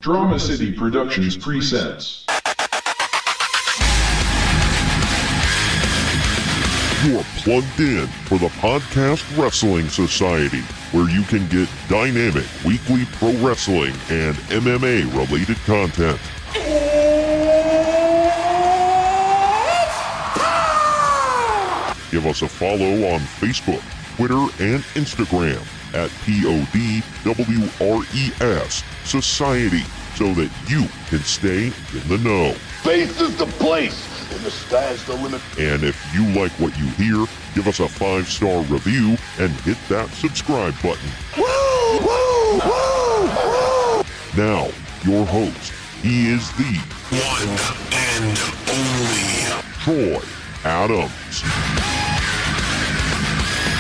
Drama City Productions presents. You are plugged in for the Podcast Wrestling Society, where you can get dynamic weekly pro wrestling and MMA-related content. Give us a follow on Facebook, Twitter, and Instagram at PODWRES Society so that you can stay in the know. Faith is the place, and the sky's the limit. And if you like what you hear, give us a 5-star review and hit that subscribe button. Woo! Woo! Woo! Woo! Now, your host, he is the one and only Troy Adams.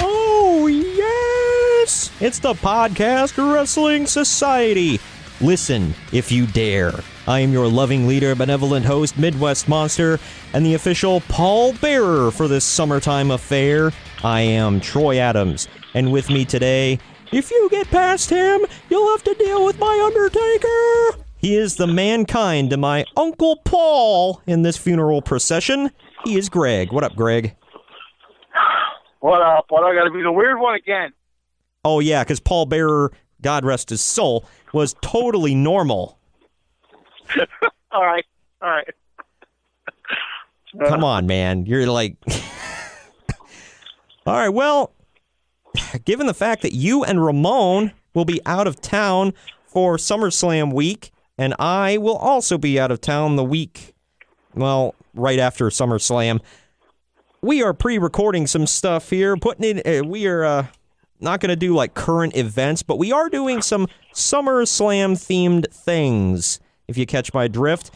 Oh, yes! It's the Podcast Wrestling Society. Listen, if you dare. I am your loving leader, benevolent host, Midwest Monster, and the official pallbearer for this summertime affair. I am Troy Adams, and with me today, if you get past him, you'll have to deal with my Undertaker. He is the mankind to my Uncle Paul in this funeral procession. He is Greg. What up, Greg? What up? What, I gotta be the weird one again? Oh, yeah, because Paul Bearer, God rest his soul, was totally normal. All right. Come on, man. You're like... All right, well, given the fact that you and Ramon will be out of town for SummerSlam week, and I will also be out of town the week, well, right after SummerSlam, we are pre-recording some stuff here, putting in... we are... not going to do like current events, but we are doing some SummerSlam themed things. If you catch my drift,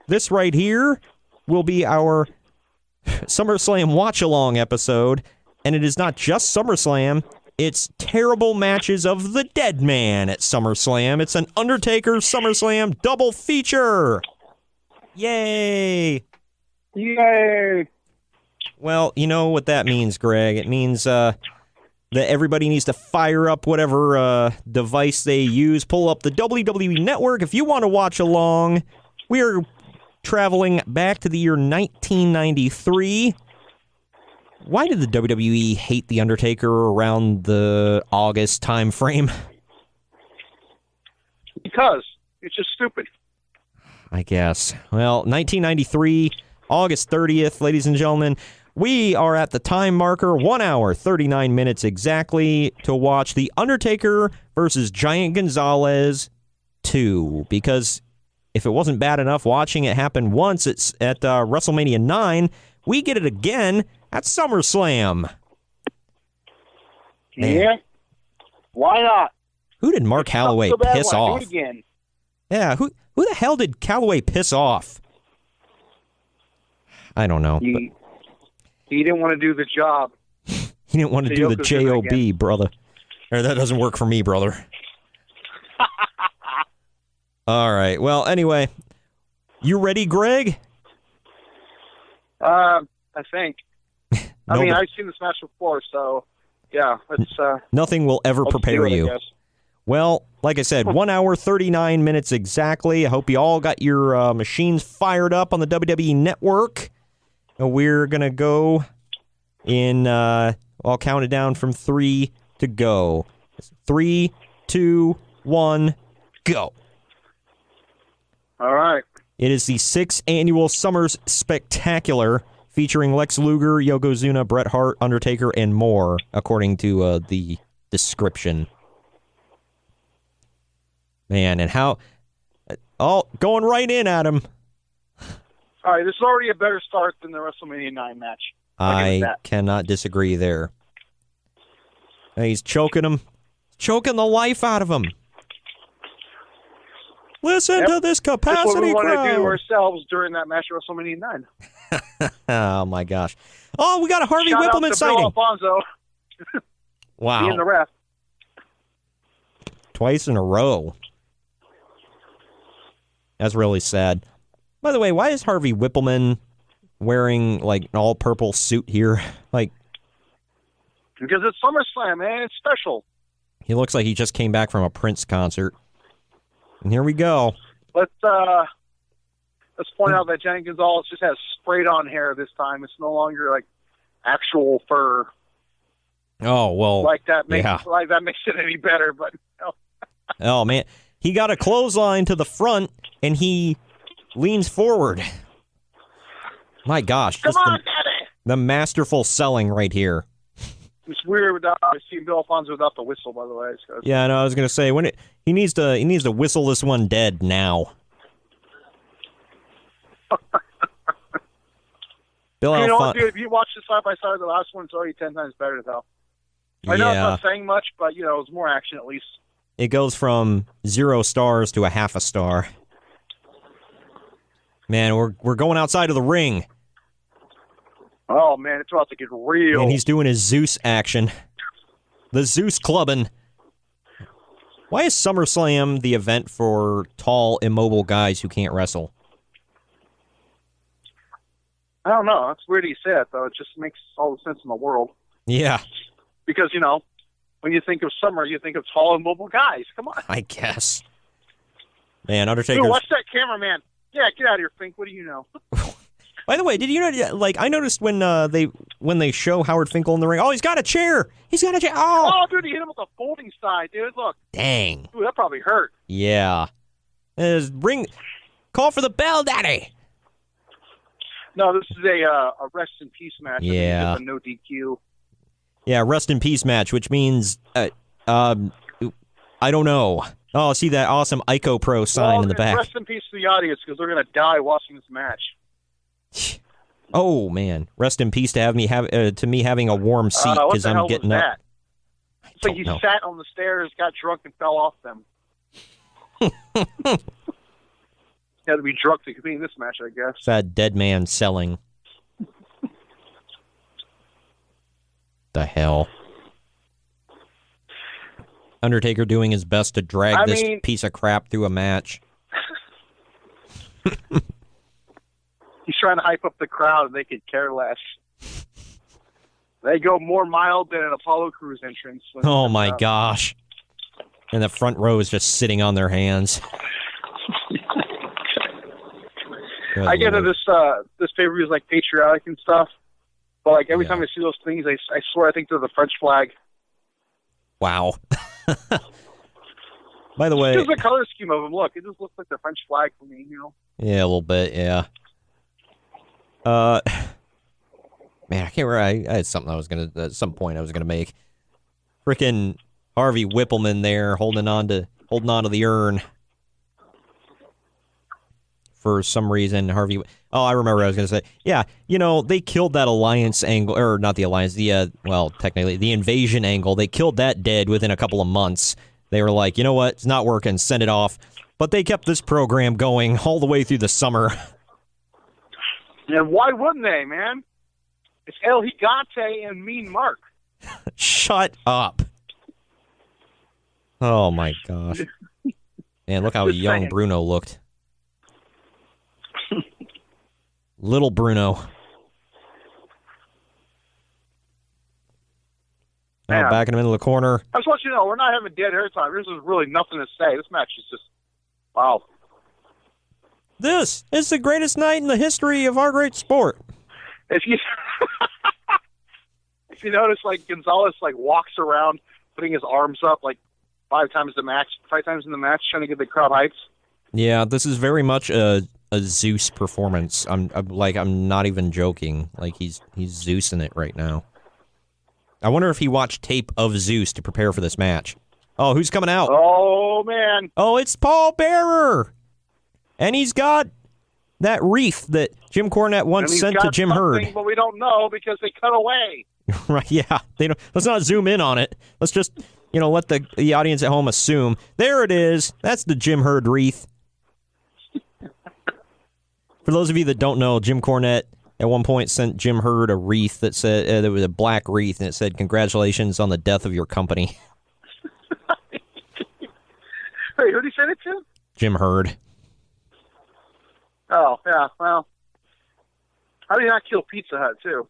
this right here will be our SummerSlam watch-along episode, and it is not just SummerSlam, it's terrible matches of the dead man at SummerSlam. It's an Undertaker SummerSlam double feature. Yay! Yay! Well, you know what that means, Greg. It means, that everybody needs to fire up whatever device they use, pull up the WWE Network. If you want to watch along, we are traveling back to the year 1993. Why did the WWE hate The Undertaker around the August time frame? Because it's just stupid. I guess. Well, 1993, August 30th, ladies and gentlemen. We are at the time marker, 1 hour, 39 minutes exactly, to watch The Undertaker versus Giant Gonzalez 2. Because if it wasn't bad enough watching it happen once at WrestleMania 9, we get it again at SummerSlam. Man. Yeah. Why not? Who did Mark Calloway piss off? Do it again. Yeah, who the hell did Calloway piss off? I don't know. He didn't want to do the job. He didn't want to do the J.O.B., brother. Or that doesn't work for me, brother. All right. Well, anyway, you ready, Greg? I think. I mean, I've seen this match before, so yeah. Let's. Nothing will ever prepare you. Well, like I said, 1 hour, 39 minutes exactly. I hope you all got your machines fired up on the WWE Network. We're going to go in, I'll count it down from 3 to go. 3, 2, 1, go. All right. It is the 6th annual Summers Spectacular featuring Lex Luger, Yokozuna, Bret Hart, Undertaker, and more, according to the description. Man, and how... Oh, going right in, Adam. All right, this is already a better start than the WrestleMania 9 match. I cannot disagree there. He's choking him. Choking the life out of him. Listen to this capacity crowd. That's what we want to do crowd. ourselves during that match at WrestleMania 9. Oh, my gosh. Oh, we got a Harvey Shout Whippleman out to sighting. Bill Alfonso. Wow. Being the ref. Twice in a row. That's really sad. By the way, why is Harvey Whippleman wearing, like, an all-purple suit here? Like, Because it's SummerSlam, man. It's special. he looks like he just came back from a Prince concert. And here we go. let's point out that Johnny Gonzalez just has sprayed-on hair this time. It's no longer like actual fur. Oh well, like that makes it any better. But no. Oh man, he got a clothesline to the front and he leans forward. My gosh, come on, Daddy! The masterful selling right here. It's weird without seeing Bill Alfonso without the whistle, by the way. So. Yeah, no, I was gonna say he needs to whistle this one dead now. Bill Alfonso. Dude, if you watch the side by side, the last one's already 10 times better though. I know it's not saying much, but it's more action at least. It goes from 0 stars to a half a star. Man, we're going outside of the ring. Oh, man, it's about to get real. And he's doing his Zeus action. The Zeus clubbing. Why is SummerSlam the event for tall, immobile guys who can't wrestle? I don't know. That's weird he said it, though. It just makes all the sense in the world. Yeah. Because, when you think of summer, you think of tall, immobile guys. Come on. I guess. Man, Undertaker. Dude, watch that cameraman. Yeah, get out of here, Fink. What do you know? By the way, did you know? Like, I noticed when they show Howard Finkel in the ring. Oh, he's got a chair. He's got a chair. Oh, dude, he hit him with a folding side, dude. Look. Dang. Dude, that probably hurt. Yeah. Call for the bell, Daddy. No, this is a rest in peace match. Yeah. It's a no DQ. Yeah, rest in peace match, which means I don't know. Oh, see that awesome Ico Pro sign in the back. Rest in peace to the audience because they're gonna die watching this match. Oh man, rest in peace to me having a warm seat because I'm getting up. That? It's like he sat on the stairs, got drunk, and fell off them. Had to be drunk to compete in this match, I guess. That dead man selling. The hell. Undertaker doing his best to drag this piece of crap through a match. He's trying to hype up the crowd, and they could care less. They go more mild than an Apollo Crews entrance. Oh, my gosh. And the front row is just sitting on their hands. I get that this pay-per-view is, like, patriotic and stuff. But, like, every time I see those things, I swear I think they're the French flag. Wow. By the way... Just the color scheme of them, look. It just looks like the French flag for me, Yeah, a little bit, yeah. Man, I can't remember. I had something at some point I was gonna make. Frickin' Harvey Whippleman there holding on to the urn. For some reason, Harvey... Oh, I remember what I was going to say. Yeah, they killed that alliance angle, or not the alliance, technically, the invasion angle. They killed that dead within a couple of months. They were like, you know what, it's not working, send it off. But they kept this program going all the way through the summer. And why wouldn't they, man? It's El Gigante and Mean Mark. Shut up. Oh, my gosh. Man, look how young Bruno looked. Little Bruno. Now back in the middle of the corner. I just want you to know, we're not having dead air time. There's really nothing to say. This match is just, wow. This is the greatest night in the history of our great sport. If you notice, like, Gonzalez, like, walks around putting his arms up, like, 5 times in the match, trying to get the crowd hyped. Yeah, this is very much a Zeus performance. I'm not even joking. Like, he's Zeusing it right now. I wonder if he watched tape of Zeus to prepare for this match. Oh, who's coming out? Oh, man. Oh, it's Paul Bearer. And he's got that wreath that Jim Cornette once sent to Jim Herd. But we don't know because they cut away. Right, yeah. Let's not zoom in on it. Let's just, let the audience at home assume. There it is. That's the Jim Herd wreath. For those of you that don't know, Jim Cornette at one point sent Jim Herd a wreath that said, there was a black wreath, and it said, "Congratulations on the death of your company." Wait, who did he send it to? Jim Herd. Oh, yeah, well. How did he not kill Pizza Hut, too?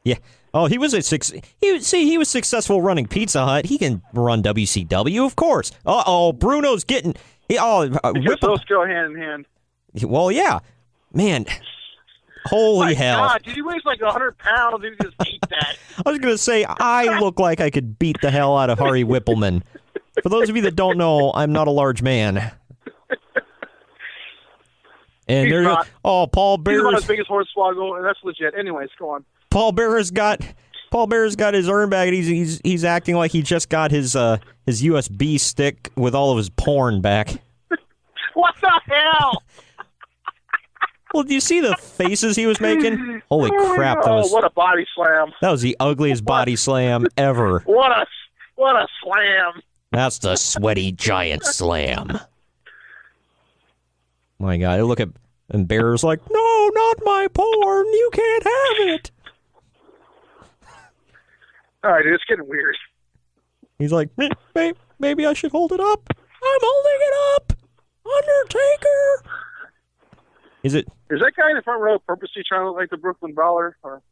Yeah. Oh, he was successful running Pizza Hut. He can run WCW, of course. Uh-oh, Bruno's getting Because those go hand in hand. Well, yeah. Man, holy hell. God, dude, he weighs like 100 pounds and he just beat that. I was going to say, I look like I could beat the hell out of Harry Whippleman. For those of you that don't know, I'm not a large man. And there's Paul Bear's. He's about as big as Hornswoggle, and that's legit. Anyways, go on. Paul Bear's got his urn bag, and he's acting like he just got his USB stick with all of his porn back. What the hell? Well, do you see the faces he was making? Holy crap! What a body slam! That was the ugliest body slam ever. What a slam! That's the sweaty giant slam. My God, look at and Bear's like, no, not my porn. You can't have it. All right, dude, it's getting weird. He's like, maybe I should hold it up. I'm holding it up. Undertaker. Is that guy in the front row purposely trying to look like the Brooklyn Brawler? Or?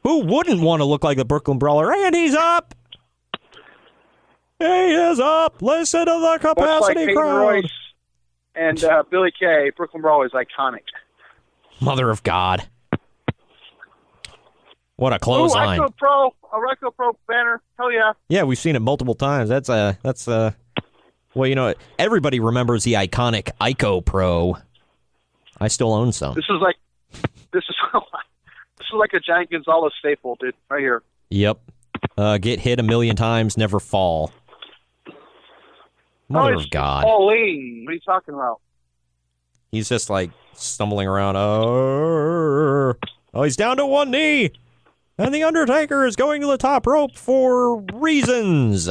Who wouldn't want to look like the Brooklyn Brawler? And he's up. He is up. Listen to the capacity like crowd. Royce and Billy Kay, Brooklyn Brawler is iconic. Mother of God. What a clothesline. A Ryko Pro banner. Hell yeah. Yeah, we've seen it multiple times. That's well, you know, everybody remembers the iconic Ico Pro. I still own some. This is like a Giant Gonzalez staple, dude, right here. Yep. Get hit a million times, never fall. Mother of God. Pauline. What are you talking about? He's just like stumbling around. Oh, he's down to one knee. And the Undertaker is going to the top rope for reasons.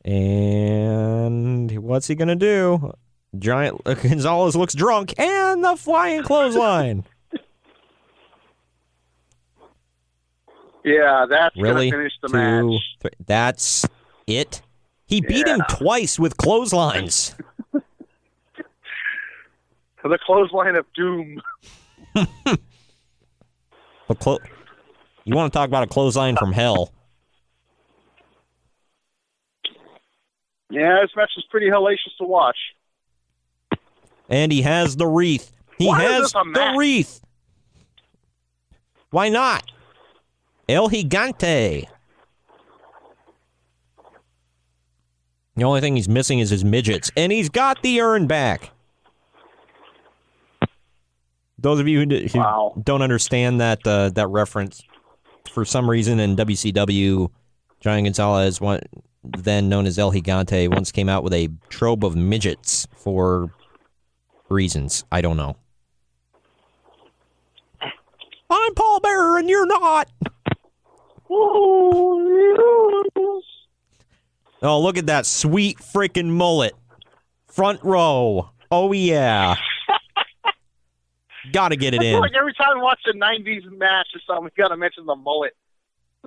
And what's he going to do? Giant Gonzalez looks drunk, and the flying clothesline. Yeah, that's really going to finish the match. That's it? He beat him twice with clotheslines. The clothesline of doom. You want to talk about a clothesline from hell? Yeah, this match is pretty hellacious to watch. And he has the wreath. He has the wreath. Why not? El Gigante. The only thing he's missing is his midgets. And he's got the urn back. Those of you who don't understand that reference, for some reason in WCW, Giant Gonzalez, then known as El Gigante, once came out with a trope of midgets for reasons. I don't know. I'm Paul Bearer and you're not. Oh, look at that sweet freaking mullet. Front row. Oh, yeah. Gotta get it in. Like every time we watch a 90s match or something, we gotta mention the mullet.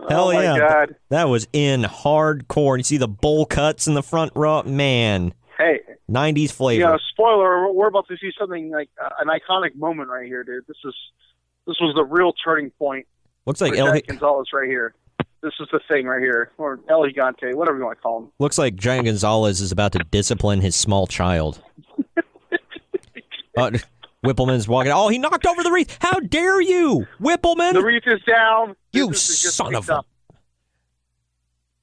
Hell yeah. Oh, my God. That was in hardcore. You see the bowl cuts in the front row? Man. Hey. 90s flavor. You know, spoiler, we're about to see something like an iconic moment right here, dude. This was the real turning point. Looks like Giant Gonzalez right here. This is the thing right here. Or El Gigante, whatever you want to call him. Looks like Giant Gonzalez is about to discipline his small child. Whippleman's walking. Oh, he knocked over the wreath. How dare you, Whippleman? The wreath is down. You son of a...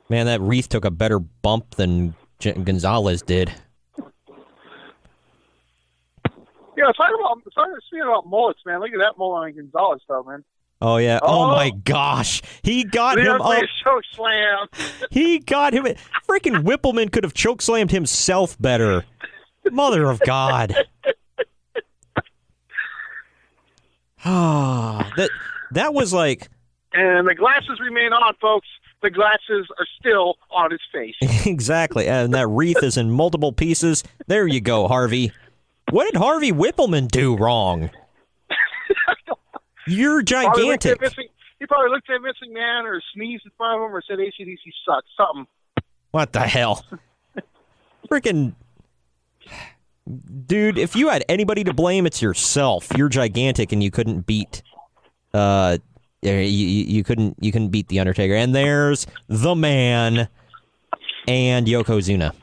Man, that wreath took a better bump than Gonzalez did. Yeah, speaking about mullets, man. Look at that mullet on Gonzalez, though, man. Oh, yeah. Oh, my gosh. He got him up. Choke slam. He got him. Freaking Whippleman could have choke slammed himself better. Mother of God. That was like... And the glasses remain on, folks. The glasses are still on his face. Exactly. And that wreath is in multiple pieces. There you go, Harvey. What did Harvey Whippleman do wrong? You're gigantic. He probably looked at Vince McMahon or sneezed in front of him or said AC/DC sucks. Something. What the hell? Freaking... Dude, if you had anybody to blame, it's yourself. You're gigantic and you couldn't beat... you couldn't beat The Undertaker. And there's the man. and Yokozuna.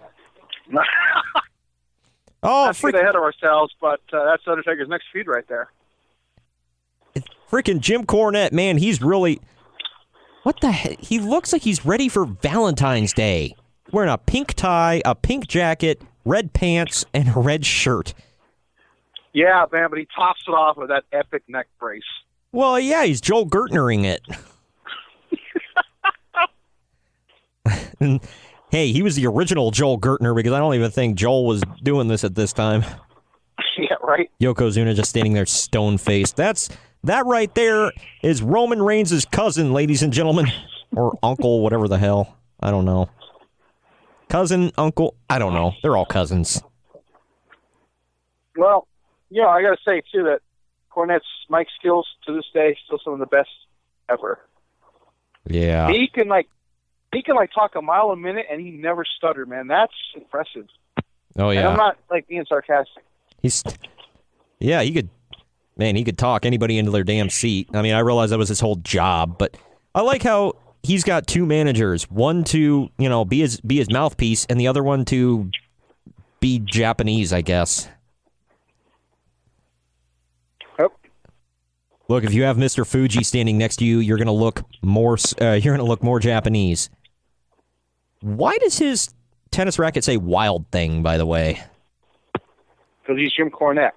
Oh, let's get ahead of ourselves, but that's Undertaker's next feud right there. Freaking Jim Cornette, man, he's really... What the heck? He looks like he's ready for Valentine's Day. Wearing a pink tie, a pink jacket, red pants, and a red shirt. Yeah, man, but he tops it off with that epic neck brace. Well, yeah, he's Joel Gertnering it. And, hey, he was the original Joel Gertner because I don't even think Joel was doing this at this time. Yeah, right. Yokozuna just standing there stone-faced. That right there is Roman Reigns' cousin, ladies and gentlemen. Or uncle, whatever the hell. I don't know. Cousin, uncle, I don't know. They're all cousins. Well, yeah, I got to say, too, that Cornette's mic skills to this day still some of the best ever. Yeah. He can talk a mile a minute and he never stuttered, man. That's impressive. Oh, yeah. And I'm not, being sarcastic. He could talk anybody into their damn seat. I mean, I realize that was his whole job, but I like how he's got two managers. One to, be his mouthpiece, and the other one to be Japanese, I guess. Yep. Look, if you have Mr. Fuji standing next to you, you're gonna look more Japanese. Why does his tennis racket say Wild Thing, by the way? Because he's Jim Cornette.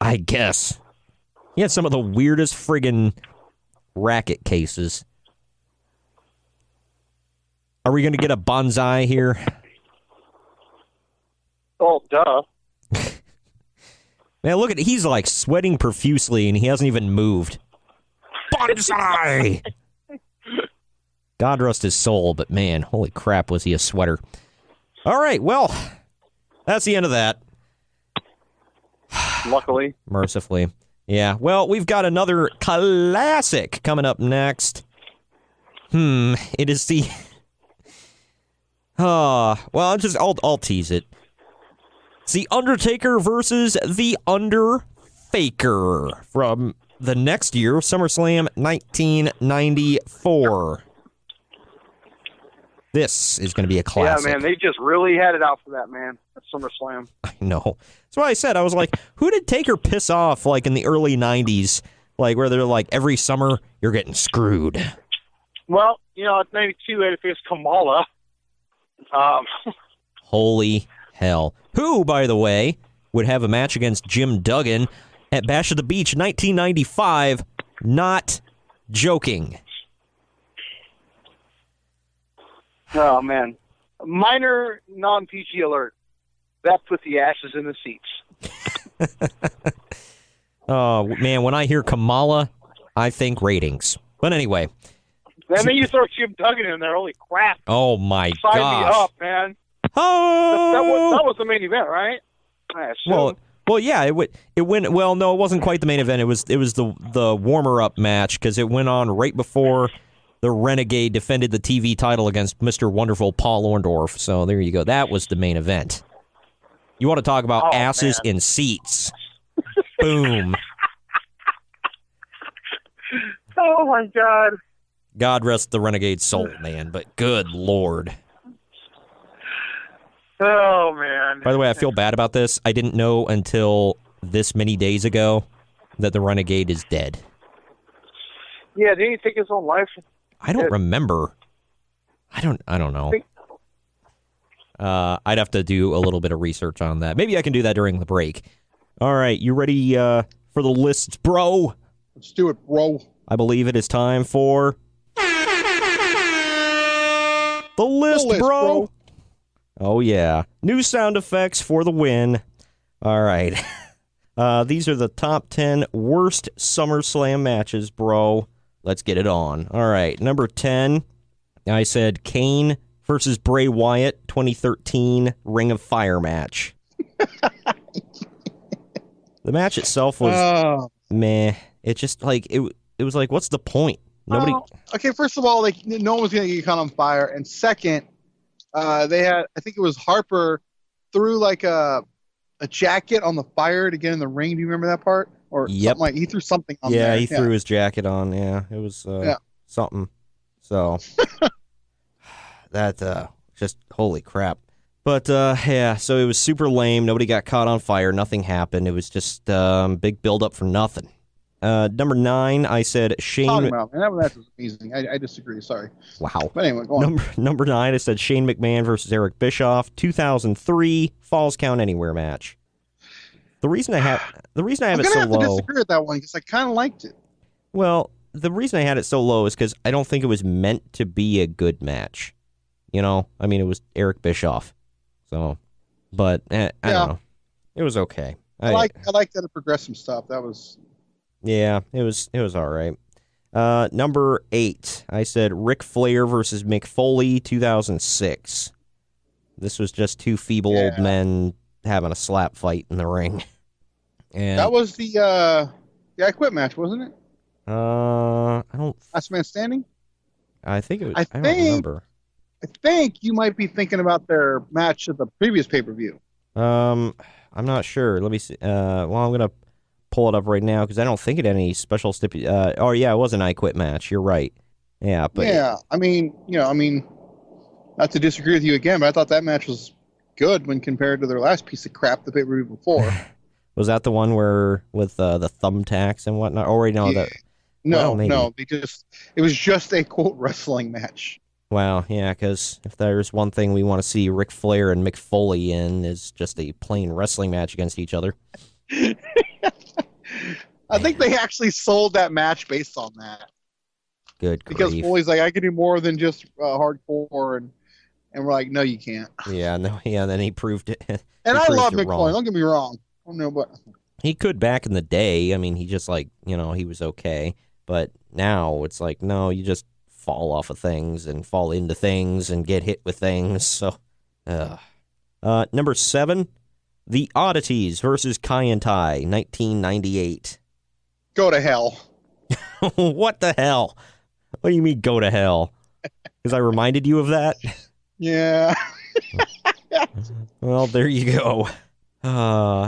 I guess. He had some of the weirdest friggin' racket cases. Are we going to get a bonsai here? Oh, duh. Man, look at he's like sweating profusely and he hasn't even moved. Bonsai! God rest his soul, but man, holy crap, was he a sweater. All right, well, that's the end of that. Luckily. Mercifully. Yeah, well, we've got another classic coming up next. It is the... well, I'll tease it. It's the Undertaker versus the Underfaker from the next year, SummerSlam 1994. This is going to be a classic. Yeah, man, they just really had it out for that, man. At SummerSlam. I know. That's why I said, I was like, who did Taker piss off, like, in the early 90s? Like, where they're like, every summer, you're getting screwed. Well, at 92, they had to face Kamala. Holy hell. Who, by the way, would have a match against Jim Duggan at Bash at the Beach 1995. Not joking. Oh, man. Minor non-PG alert. That put the asses in the seats. Oh, man, when I hear Kamala, I think ratings. But anyway. And then you throw Jim Duggan in there. Holy crap. Oh, my gosh. Sign me up, man. Oh! That was the main event, right? I assume. Well, yeah, it went. Well, no, it wasn't quite the main event. It was the warmer up match because it went on right before the Renegade defended the TV title against Mr. Wonderful Paul Orndorff. So there you go. That was the main event. You want to talk about asses in seats? Boom. Oh my God. God rest the Renegade's soul, man. But good Lord. Oh, man. By the way, I feel bad about this. I didn't know until this many days ago that the Renegade is dead. Yeah, didn't he take his own life? I don't remember. I don't know. I'd have to do a little bit of research on that. Maybe I can do that during the break. All right, you ready for the lists, bro? Let's do it, bro. I believe it is time for the list, bro. Oh, yeah. New sound effects for the win. All right. These are the top 10 worst SummerSlam matches, bro. Let's get it on. All right. Number 10, I said Kane versus Bray Wyatt 2013 Ring of Fire match. The match itself was meh. It just, like, it was like, what's the point? Nobody. Okay, first of all, like, no one was going to get caught on fire. And second, they had, I think it was Harper threw like a jacket on the fire to get in the ring. Do you remember that part? Or something like he threw something on there. Yeah, he threw his jacket on. Yeah, it was something. So that Just holy crap. But, yeah, so it was super lame. Nobody got caught on fire. Nothing happened. It was just big build-up for nothing. Number 9, I said Shane... Talking about, man, that match was amazing. I disagree, sorry. Wow. But anyway, go on. Number 9, I said Shane McMahon versus Eric Bischoff, 2003 Falls Count Anywhere match. The reason I have it so low... I'm going to have to disagree with that one because I kind of liked it. Well, the reason I had it so low is because I don't think it was meant to be a good match. You know? I mean, it was Eric Bischoff. So, but I don't know. It was okay. I like that it progressed some stuff. That was... Yeah, it was all right. Number 8, I said Ric Flair versus Mick Foley, 2006. This was just two feeble old men having a slap fight in the ring. And that was the I Quit match, wasn't it? I don't. Last Man Standing. I think it was. I don't remember. I think you might be thinking about their match at the previous pay-per-view. I'm not sure. Let me see. Well, I'm gonna pull it up right now because I don't think it had any special oh yeah, it was an I Quit match. You're right. Yeah, but yeah, I mean, not to disagree with you again, but I thought that match was good when compared to their last piece of crap, the pay-per-view before. Was that the one where with the thumbtacks and whatnot? Oh, wait, no, yeah. that. No, well, no, it was just a quote wrestling match. Well, yeah, because if there's one thing we want to see Ric Flair and Mick Foley in is just a plain wrestling match against each other. I think they actually sold that match based on that. Good grief. Because Foley's like, I can do more than just hardcore, and we're like, no, you can't. Yeah, no, yeah. Then he proved it. And I love Mick Foley. Don't get me wrong. I don't know, but he could back in the day. I mean, he just he was okay. But now it's like, no, you just fall off of things and fall into things and get hit with things. So, number 7, The Oddities versus Kai and Tai, 1998. Go to hell. What the hell? What do you mean, go to hell? Because I reminded you of that? Yeah. Well, there you go.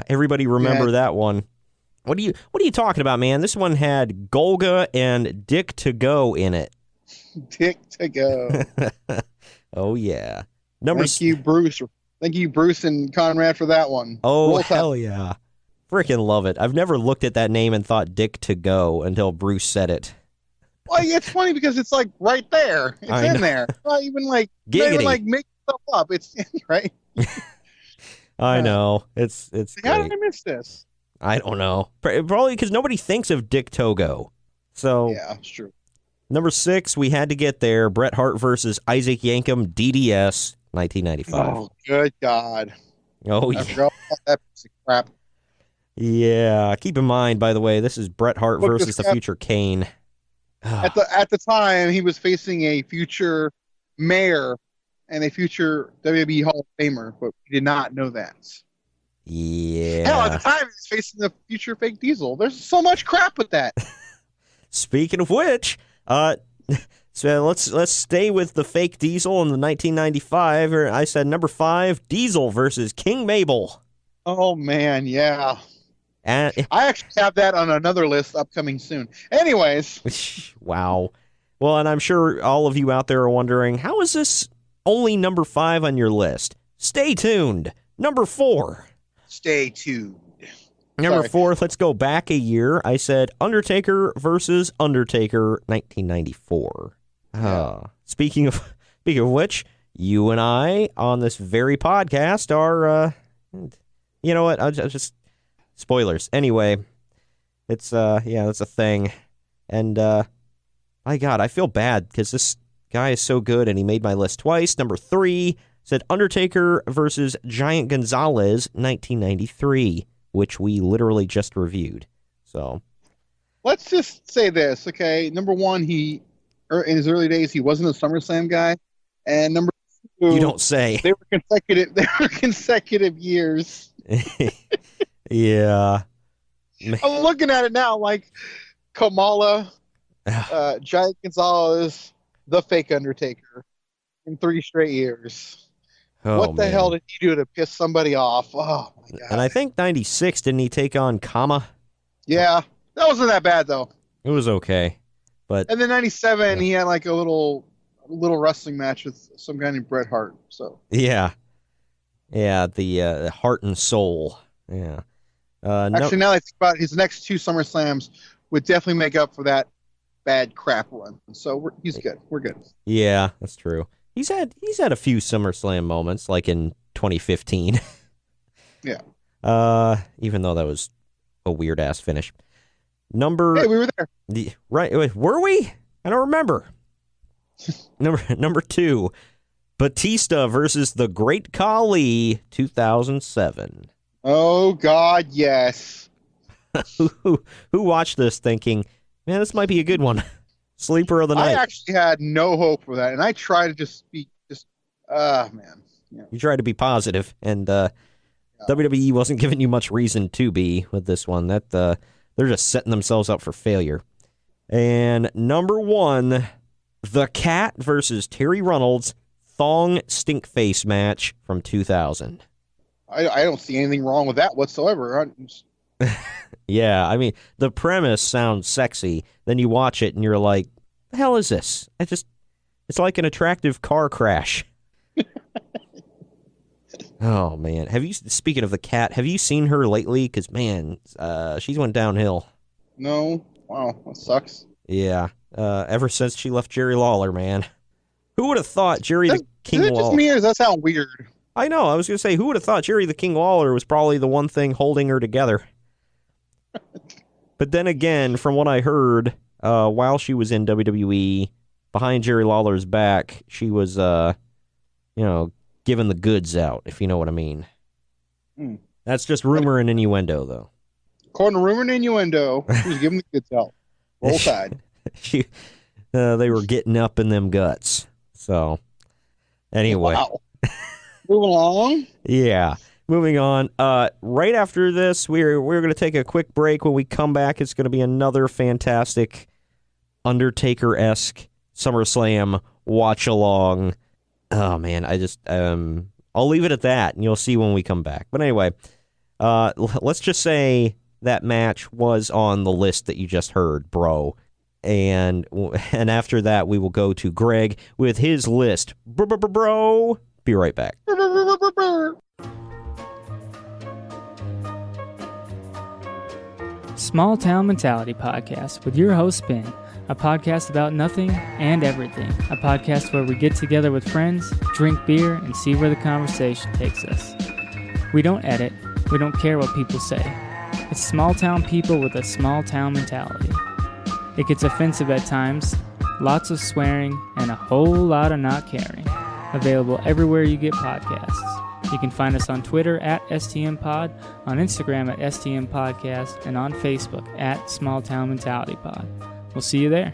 Everybody remember that one. What are you talking about, man? This one had Golga and Dick to Go in it. Dick to Go. Oh yeah. Thank you, Bruce. Thank you, Bruce and Conrad, for that one. Oh, hell yeah. Freaking love it. I've never looked at that name and thought Dick to Go until Bruce said it. Well, it's funny because it's like right there. It's in there. Not even like make stuff up. It's right. I know. It's how did I miss this? I don't know. Probably because nobody thinks of Dick Togo. So yeah, it's true. Number 6, we had to get there. Bret Hart versus Isaac Yankem, DDS, 1995. Oh, good God. Oh, I forgot about that piece of crap. Yeah. Keep in mind, by the way, this is Bret Hart versus the future Kane. At the time, he was facing a future mayor and a future WWE Hall of Famer, but we did not know that. Yeah. Hell, at the time, he was facing the future fake Diesel. There's so much crap with that. Speaking of which, so let's stay with the fake Diesel in the 1995. I said number 5, Diesel versus King Mabel. Oh man, yeah. And I actually have that on another list upcoming soon. Anyways. Wow. Well, and I'm sure all of you out there are wondering, how is this only number 5 on your list? Stay tuned. Number 4. Stay tuned. Number 4, let's go back a year. I said Undertaker versus Undertaker, 1994. Speaking of which, you and I on this very podcast are, you know what? I'll just spoilers. Anyway, it's that's a thing, and my God, I feel bad because this guy is so good, and he made my list twice. Number 3 said Undertaker versus Giant Gonzalez, 1993. Which we literally just reviewed. So let's just say this, okay? Number 1, in his early days, he wasn't a SummerSlam guy, and number 2, you don't say. They were consecutive years. Yeah. I'm looking at it now, like Kamala, Giant Gonzalez, the fake Undertaker, in 3 straight years. Oh, what the hell did you do to piss somebody off? Oh my God. And I think 96, didn't he take on Kama? Yeah, that wasn't that bad though. It was okay, but and then 97, he had like a little little wrestling match with some guy named Bret Hart. So Yeah. Yeah, the Heart and Soul. Yeah. actually, now that I think about it, his next 2 SummerSlams would definitely make up for that bad crap run. So he's good. We're good. Yeah, that's true. He's had a few SummerSlam moments, like in 2015. Yeah. Even though that was a weird ass finish. Hey, we were there. Right? Were we? I don't remember. Number 2, Batista versus the Great Khali, 2007. Oh God, yes. Who watched this thinking, man, this might be a good one? Sleeper of the night. I actually had no hope for that, and I tried to just man. Yeah. You tried to be positive, and WWE wasn't giving you much reason to be with this one. That they're just setting themselves up for failure. And number 1, The Cat versus Terry Runnels Thong Stink Face match from 2000. I don't see anything wrong with that whatsoever. Yeah, I mean, the premise sounds sexy. Then you watch it and you're like, the hell is this? It's like an attractive car crash. Oh, man. Speaking of the Cat, have you seen her lately? Because, man, she's went downhill. No. Wow, that sucks. Yeah. Ever since she left Jerry Lawler, man. Who would have thought Jerry the King Lawler... Is it just me, or does that sound weird? I know. I was going to say, who would have thought Jerry the King Lawler was probably the one thing holding her together? But then again, from what I heard, while she was in WWE, behind Jerry Lawler's back, she was, giving the goods out, if you know what I mean. That's just rumor and innuendo, though. According to rumor and innuendo, she was giving the goods out. Roll Tide. They were getting up in them guts. So, anyway. Wow. Moving along. Yeah. Moving on. Right after this, we're going to take a quick break. When we come back, it's going to be another fantastic Undertaker-esque SummerSlam watch-along. Oh, man, I'll leave it at that, and you'll see when we come back. But anyway, let's just say that match was on the list that you just heard, bro. And after that, we will go to Greg with his list. Bro. Be right back. Small Town Mentality Podcast with your host, Ben. A podcast about nothing and everything. A podcast where we get together with friends, drink beer, and see where the conversation takes us. We don't edit. We don't care what people say. It's small town people with a small town mentality. It gets offensive at times, lots of swearing, and a whole lot of not caring. Available everywhere you get podcasts. You can find us on Twitter at STMPod, on Instagram at STMPodcast, and on Facebook at Small Town Mentality Pod. We'll see you there.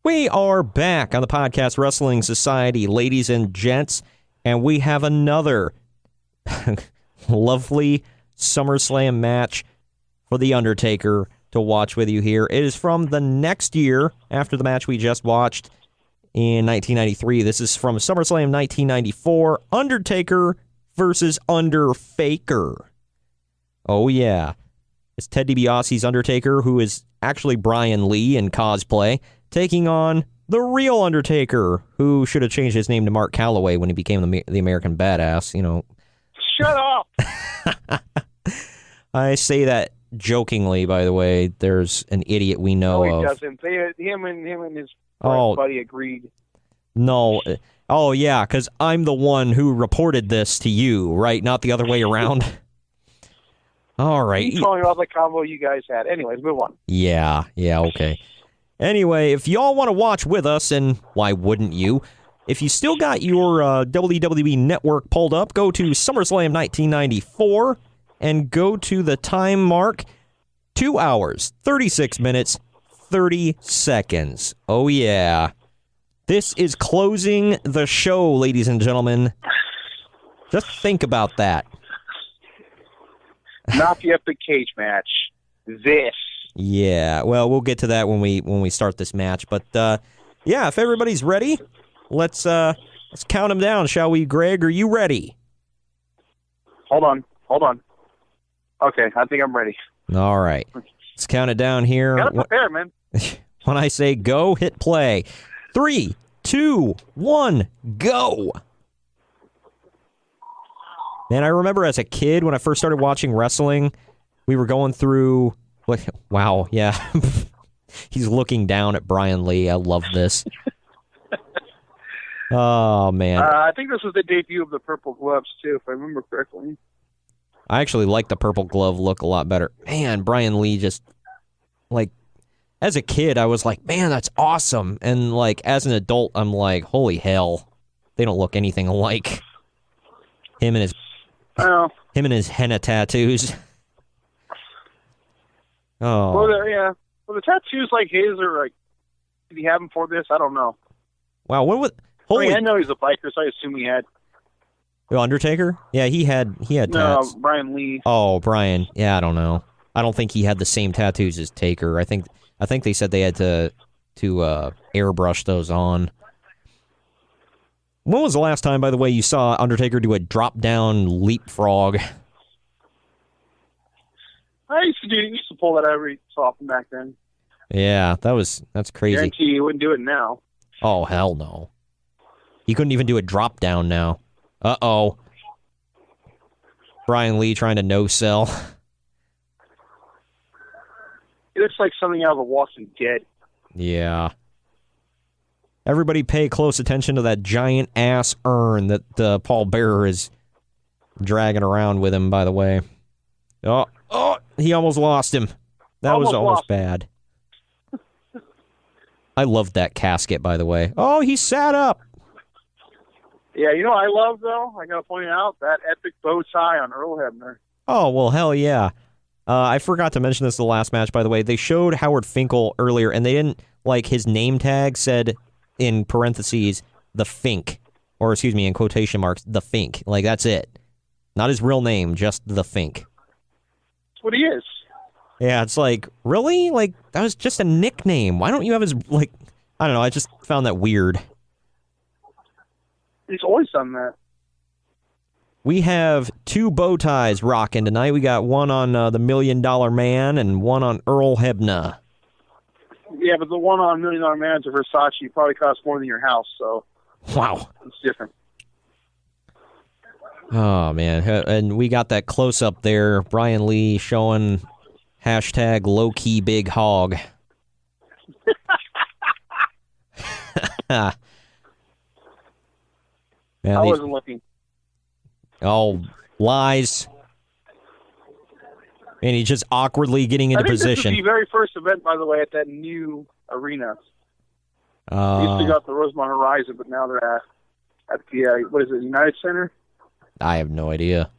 We are back on the Podcast Wrestling Society, ladies and gents, and we have another lovely SummerSlam match for The Undertaker to watch with you here. It is from the next year after the match we just watched in 1993. This is from SummerSlam 1994, Undertaker versus Underfaker. Oh, yeah. It's Ted DiBiase's Undertaker, who is actually Brian Lee in cosplay, taking on the real Undertaker, who should have changed his name to Mark Calloway when he became the American Badass, Shut up! I say that jokingly, by the way. There's an idiot we know No, he of. doesn't. Him and his buddy agreed. No. Oh, yeah, because I'm the one who reported this to you, right? Not the other way around. All right. You told me about the combo you guys had. Anyways, move on. Yeah, okay. Anyway, if y'all want to watch with us, and why wouldn't you? If you still got your WWE Network pulled up, go to SummerSlam 1994 and go to the time mark, 2 hours, 36 minutes, 30 seconds. Oh, yeah. This is closing the show, ladies and gentlemen. Just think about that. Not the epic cage match. This. Yeah, well, we'll get to that when we start this match. But yeah, if everybody's ready, let's count them down, shall we, Greg? Are you ready? Hold on. Okay, I think I'm ready. All right, let's count it down here. Gotta prepare, man. When I say go, hit play. 3, 2, 1, go. Man, I remember as a kid when I first started watching wrestling, we were going through... Wow, yeah. He's looking down at Brian Lee. I love this. Oh, man. I think this was the debut of the purple gloves, too, if I remember correctly. I actually like the purple glove look a lot better. Man, Brian Lee just, like, as a kid, I was like, man, that's awesome. And, like, as an adult, I'm like, holy hell. They don't look anything alike. Him and his henna tattoos. Oh. Well, yeah. Well, the tattoos like his are like, did he have them for this? I don't know. Wow, what was... Holy... I know he's a biker, so I assume he had... Oh, Undertaker? Yeah, he had tats. No, Brian Lee. Oh, Brian. Yeah, I don't know. I don't think he had the same tattoos as Taker. I think they said they had to airbrush those on. When was the last time, by the way, you saw Undertaker do a drop-down leapfrog? I used to pull that every so often back then. Yeah, that's crazy. Guarantee he wouldn't do it now. Oh, hell no. He couldn't even do a drop-down now. Uh-oh. Brian Lee trying to no-sell. It looks like something out of The Walking Dead. Yeah. Everybody pay close attention to that giant ass urn that Paul Bearer is dragging around with him, by the way. Oh, he almost lost him. That was almost bad. I loved that casket, by the way. Oh, he sat up. Yeah, you know what I love, though? I got to point out that epic bow tie on Earl Hebner. Oh, well, hell yeah. I forgot to mention this in the last match, by the way. They showed Howard Finkel earlier, and they didn't, like, his name tag said, in parentheses, the Fink. Or, excuse me, in quotation marks, the Fink. Like, that's it. Not his real name, just the Fink. That's what he is. Yeah, it's like, really? Like, that was just a nickname. Why don't you have his, like, I don't know, I just found that weird. He's always done that. We have 2 bow ties rocking tonight. We got one on the $1 Million Man and one on Earl Hebner. Yeah, but the one on $1 Million Man's a Versace probably costs more than your house, so... Wow. It's different. Oh, man. And we got that close-up there. Brian Lee showing hashtag low-key big hog. Man, I wasn't looking. Oh, lies. And he's just awkwardly getting into position. This is the very first event, by the way, at that new arena. They used to go at the Rosemont Horizon, but now they're at the, what is it, United Center? I have no idea.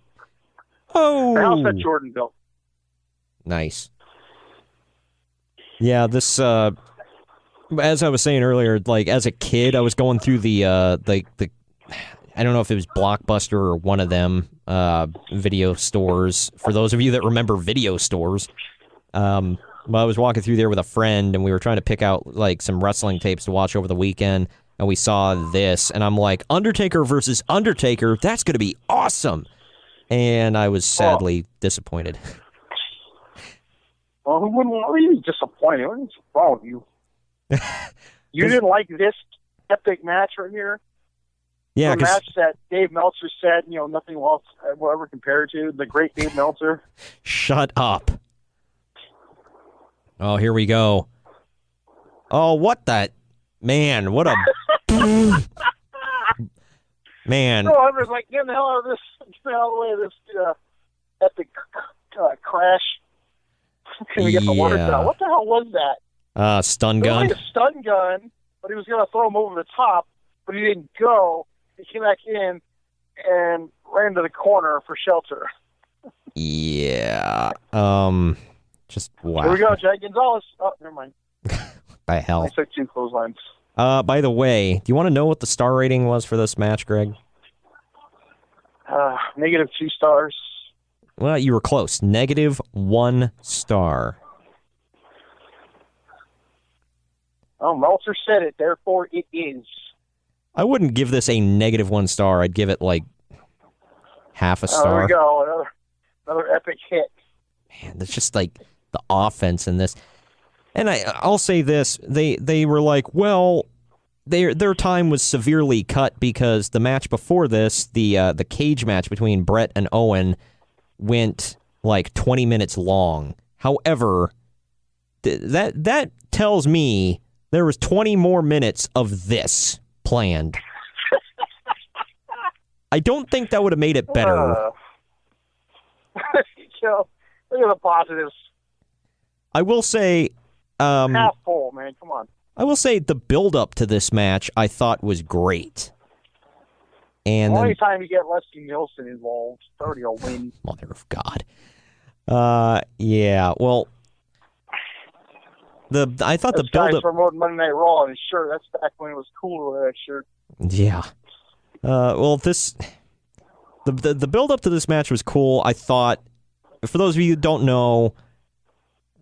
Oh! The house that Jordan built. Nice. Yeah, this, as I was saying earlier, like, as a kid, I was going through the I don't know if it was Blockbuster or one of them video stores. For those of you that remember video stores, I was walking through there with a friend, and we were trying to pick out like some wrestling tapes to watch over the weekend, and we saw this, and I'm like, Undertaker versus Undertaker, that's going to be awesome. And I was sadly disappointed. Well, who wouldn't want to be disappointed? What's wrong with you? You didn't like this epic match right here? Yeah, the match that Dave Meltzer said, nothing else will ever compare to, the great Dave Meltzer. Shut up. Oh, here we go. Oh, what the... Man, what a... Man. No, I was like, get the hell out of this, get out of the way of this epic crash. Can we get the words out? What the hell was that? Stun gun. It was like a stun gun, but he was going to throw him over the top, but he didn't go. He came back in and ran to the corner for shelter. Yeah. Just wow. Here we go, Jack Gonzalez. Oh, never mind. By hell. I took 2 clotheslines. By the way, do you want to know what the star rating was for this match, Greg? -2 stars. Well, you were close. -1 star. Oh, Meltzer said it, therefore it is. I wouldn't give this a -1 star. I'd give it like half a star. There we go. Another epic hit. Man, that's just like the offense in this. And I'll say this. They were like, well, their time was severely cut because the match before this, the cage match between Brett and Owen, went like 20 minutes long. However, that tells me there was 20 more minutes of this planned. I don't think that would have made it better. So, look at the positives. I will say... half full, man. Come on. I will say the build-up to this match I thought was great. And the only time you get Leslie Nielsen involved, it's already a win. Mother of God. Yeah, well... I thought the build-up... promoting Monday Night Raw on his shirt. That's back when it was cool to wear that shirt. Yeah. Well, this... The build-up to this match was cool. I thought... For those of you who don't know...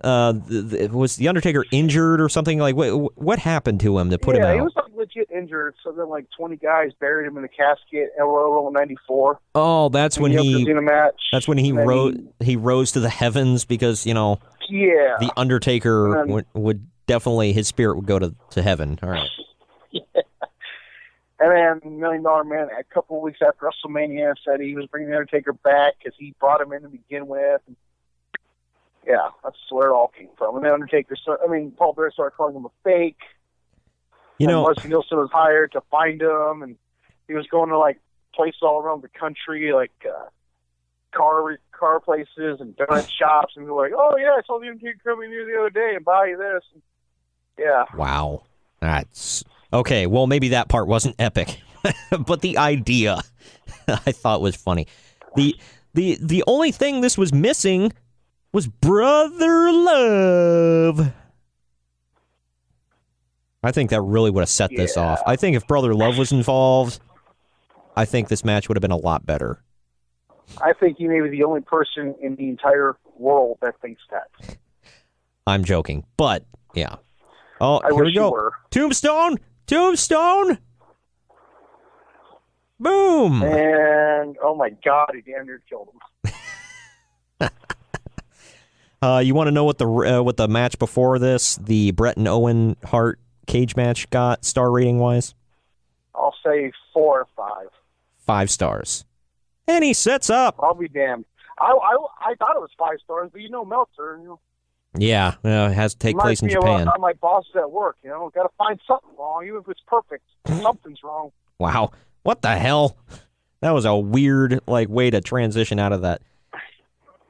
was the Undertaker injured or something? Like, what happened to him to put him out? Yeah, he was like legit injured. So then, like 20 guys buried him in the casket at Royal Rumble '94. Oh, that's when he. Match. That's when he rose to the heavens because Yeah. The Undertaker would definitely, his spirit would go to heaven. All right. Yeah. And then $1 Million Man, a couple of weeks after WrestleMania, said he was bringing the Undertaker back because he brought him in to begin with. Yeah, that's where it all came from. And then Undertaker, Paul Bearer started calling him a fake. Leslie Nielsen was hired to find him, and he was going to like places all around the country, like car places and donut shops, and we were like, "Oh yeah, I saw the Undertaker coming here the other day and buy you this." And, yeah. Wow, that's okay. Well, maybe that part wasn't epic, but the idea I thought was funny. The only thing this was missing was Brother Love. I think that really would have set this off. I think if Brother Love was involved, I think this match would have been a lot better. I think you may be the only person in the entire world that thinks that. I'm joking, but yeah. Oh, here we go. Tombstone! Boom! And, oh my God, he damn near killed him. You want to know what the match before this, the Brett and Owen Hart cage match, got star rating wise? I'll say 4 or 5. 5 stars. And he sets up. I'll be damned. I thought it was 5 stars, but Meltzer. Yeah, it has to take place in Japan. My boss at work, got to find something wrong, even if it's perfect. Something's wrong. Wow, what the hell? That was a weird way to transition out of that.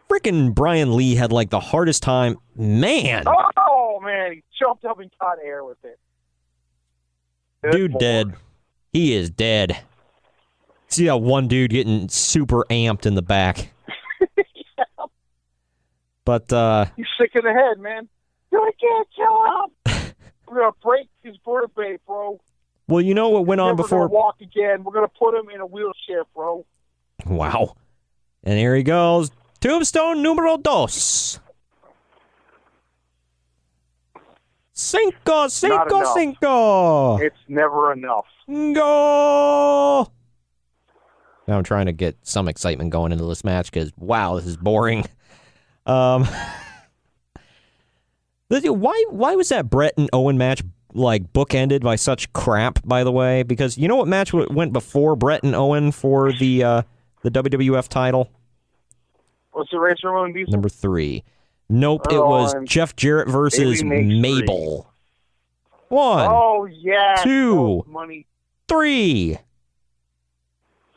Frickin' Brian Lee had the hardest time. Man. Oh, man. He jumped up and caught air with it. Dude dead. He is dead. See that one dude getting super amped in the back. Yeah. But, he's sick in the head, man. I can't kill him. We're going to break his vertebrae, bro. Well, you know what went on before? We're going to walk again. We're going to put him in a wheelchair, bro. Wow. And here he goes. Tombstone numero 2. Cinco. It's never enough. Go. Now I'm trying to get some excitement going into this match because, wow, this is boring. Why was that Brett and Owen match bookended by such crap, by the way? Because you know what match went before Brett and Owen for the WWF title? What's the Razor Ramon Diesel? Number 3. Nope, it was Jeff Jarrett versus Mabel. 1. Oh, yeah. 2. 3.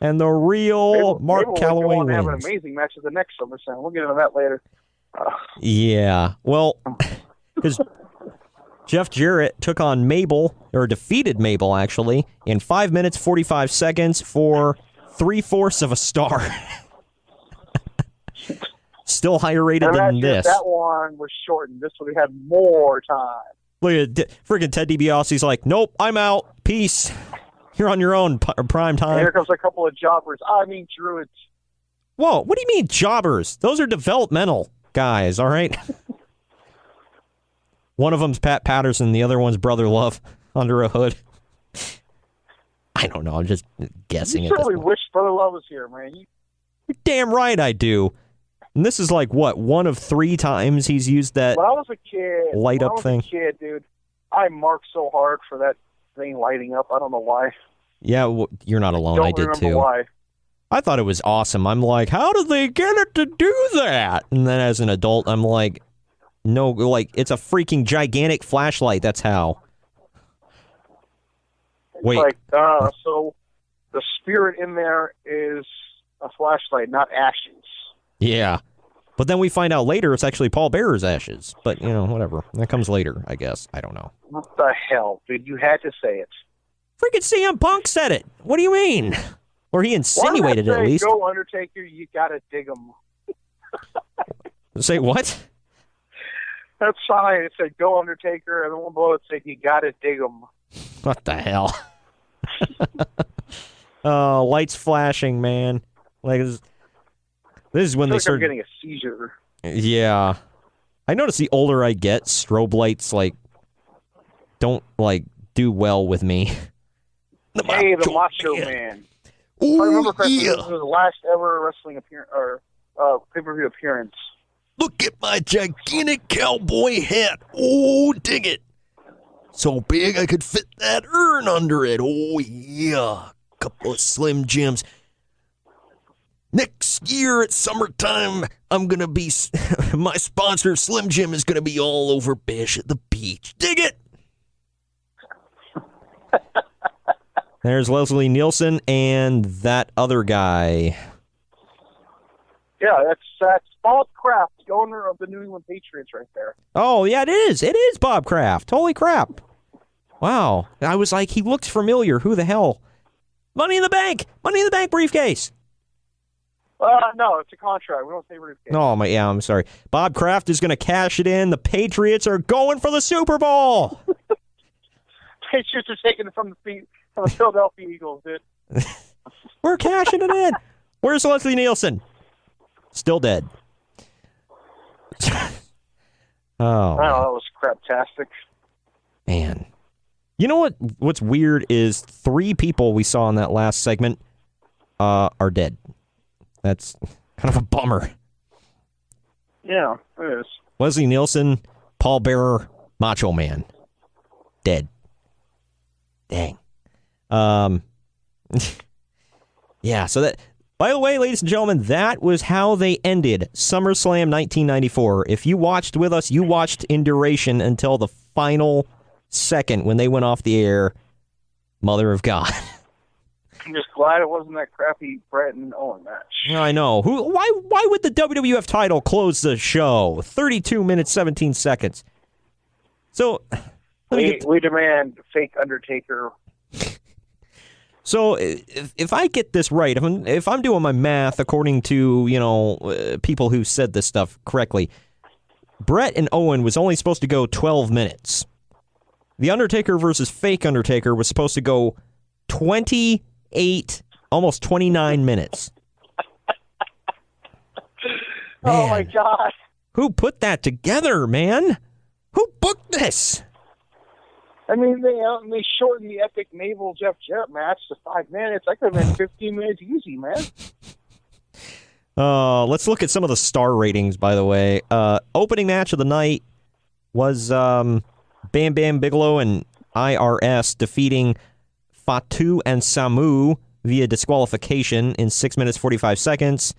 And the real Mark Calloway wins. Have an amazing match at the next SummerSlam. We'll get into that later. Yeah, well, because Jeff Jarrett took on Mabel, or defeated Mabel, actually, in 5 minutes, 45 seconds for 3/4 of a star. Still higher rated than this. That one was shortened. This one we had more time. Look at freaking Ted DiBiase's like, nope, I'm out. Peace. You're on your own, prime time. And here comes a couple of jobbers. Druids. Whoa, what do you mean jobbers? Those are developmental guys, all right? One of them's Pat Patterson, the other one's Brother Love under a hood. I don't know, I'm just guessing you certainly wish Brother Love was here, man. You're damn right I do. And this is one of 3 times he's used that when I was a kid, light up thing. Dude, I marked so hard for that thing lighting up. I don't know why. Yeah, you're not alone. I did too. Why. I thought it was awesome. I'm like, how did they get it to do that? And then as an adult, I'm like, no, like, it's a freaking gigantic flashlight. That's how. Wait. Like, so the spirit in there is a flashlight, not ashes. Yeah. But then we find out later it's actually Paul Bearer's ashes. But, whatever. That comes later, I guess. I don't know. What the hell, dude? You had to say it. Freaking CM Punk said it. What do you mean? Or he insinuated it, at least. Go Undertaker, you gotta dig him. Say what? That sign, it said go Undertaker, and the one below it said you gotta dig him. What the hell? Oh, lights flashing, man. Like, this is when they start getting a seizure. Yeah. I notice the older I get, strobe lights, don't, do well with me. The Macho Man. Ooh, I remember correctly, yeah. this was the last ever wrestling appearance or pay-per-view appearance. Look at my gigantic cowboy hat. Oh, dig it. So big I could fit that urn under it. Oh, yeah. Couple of Slim Jims. Next year at summertime, I'm going to be... my sponsor, Slim Jim, is going to be all over Bish at the beach. Dig it. There's Leslie Nielsen and that other guy. Yeah, that's Bob Kraft, the owner of the New England Patriots right there. Oh, yeah, it is. It is Bob Kraft. Holy crap. Wow. I was like, he looks familiar. Who the hell? Money in the Bank. Money in the Bank briefcase. No, it's a contract. We don't say briefcase. No, I'm sorry. Bob Kraft is going to cash it in. The Patriots are going for the Super Bowl. Patriots are taking it from the Philadelphia Eagles, dude. We're cashing it in. Where's Leslie Nielsen? Still dead. Oh, that was craptastic. Man. You know what's weird is 3 people we saw in that last segment are dead. That's kind of a bummer. Yeah, it is. Leslie Nielsen, Paul Bearer, Macho Man. Dead. Dang. Yeah, so that... By the way, ladies and gentlemen, that was how they ended SummerSlam 1994. If you watched with us, you watched in duration until the final second when they went off the air. Mother of God. I'm just glad it wasn't that crappy Brett and Owen match. I know. Why would the WWF title close the show? 32 minutes, 17 seconds. So, we demand fake Undertaker. So, if I get this right, if I'm doing my math according to, people who said this stuff correctly, Brett and Owen was only supposed to go 12 minutes. The Undertaker versus fake Undertaker was supposed to go 28, almost 29 minutes. Oh, my God. Who put that together, man? Who booked this? I mean, they shortened the epic Naval Jeff Jarrett match to 5 minutes. That could have been 15 minutes easy, man. Let's look at some of the star ratings, by the way. Opening match of the night was Bam Bam Bigelow and IRS defeating Fatu and Samu via disqualification in 6 minutes, 45 seconds.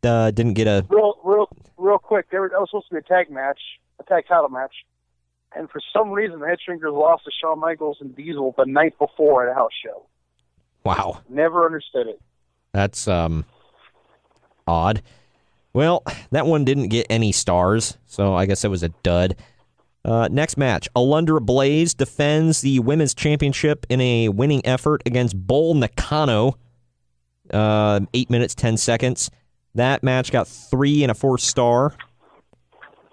Didn't get a... Real quick, that was supposed to be a tag title match. And for some reason, the Headshrinkers lost to Shawn Michaels and Diesel the night before at a house show. Wow. Never understood it. That's, odd. Well, that one didn't get any stars, so I guess it was a dud. Next match, Alundra Blaze defends the Women's Championship in a winning effort against Bull Nakano. 8 minutes, 10 seconds. That match got 3 and a 4-star.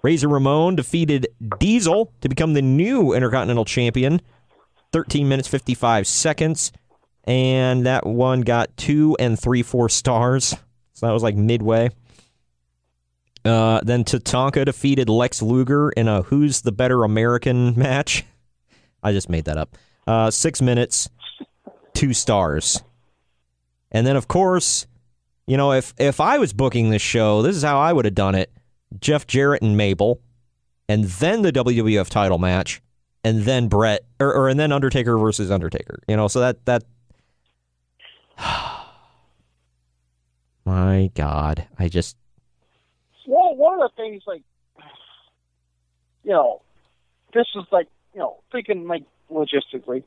Razor Ramon defeated Diesel to become the new Intercontinental Champion. 13 minutes, 55 seconds. And that one got 2 and 3/4 stars. So that was like midway. Then Tatanka defeated Lex Luger in a Who's the Better American match. I just made that up. 6 minutes, 2 stars. And then, of course, if I was booking this show, this is how I would have done it. Jeff Jarrett and Mabel, and then the WWF title match, and then Brett, and then Undertaker versus Undertaker. So that. My God, I just. Well, one of the things, like, this is like, thinking like logistically.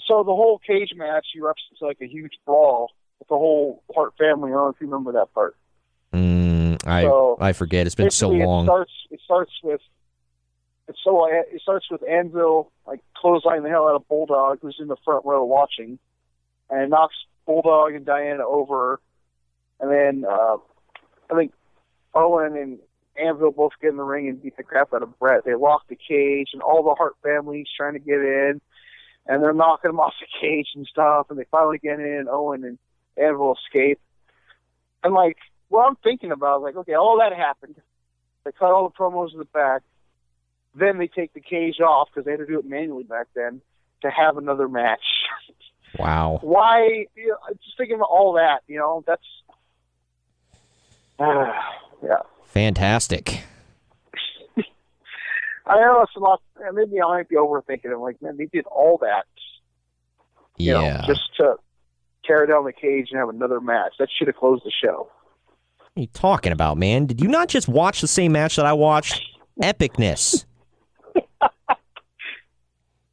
So the whole cage match erupts into like a huge brawl with the whole Hart family. I don't know if you remember that part. I forget. It's been so long. It starts with Anvil like clotheslining the hell out of Bulldog, who's in the front row watching, and it knocks Bulldog and Diana over. And then I think Owen and Anvil both get in the ring and beat the crap out of Brett. They lock the cage, and all the Hart family's trying to get in, and they're knocking them off the cage and stuff, and they finally get in, and Owen and Anvil escape. And, like, what I'm thinking about is, like, okay, all that happened. They cut all the promos in the back. Then they take the cage off, because they had to do it manually back then, to have another match. Wow. Why? Just thinking about all that, that's... yeah. Fantastic. I know it's a lot. Maybe I might be overthinking it. Like, man, they did all that. Just to tear down the cage and have another match. That should have closed the show. What are you talking about, man? Did you not just watch the same match that I watched? Epicness.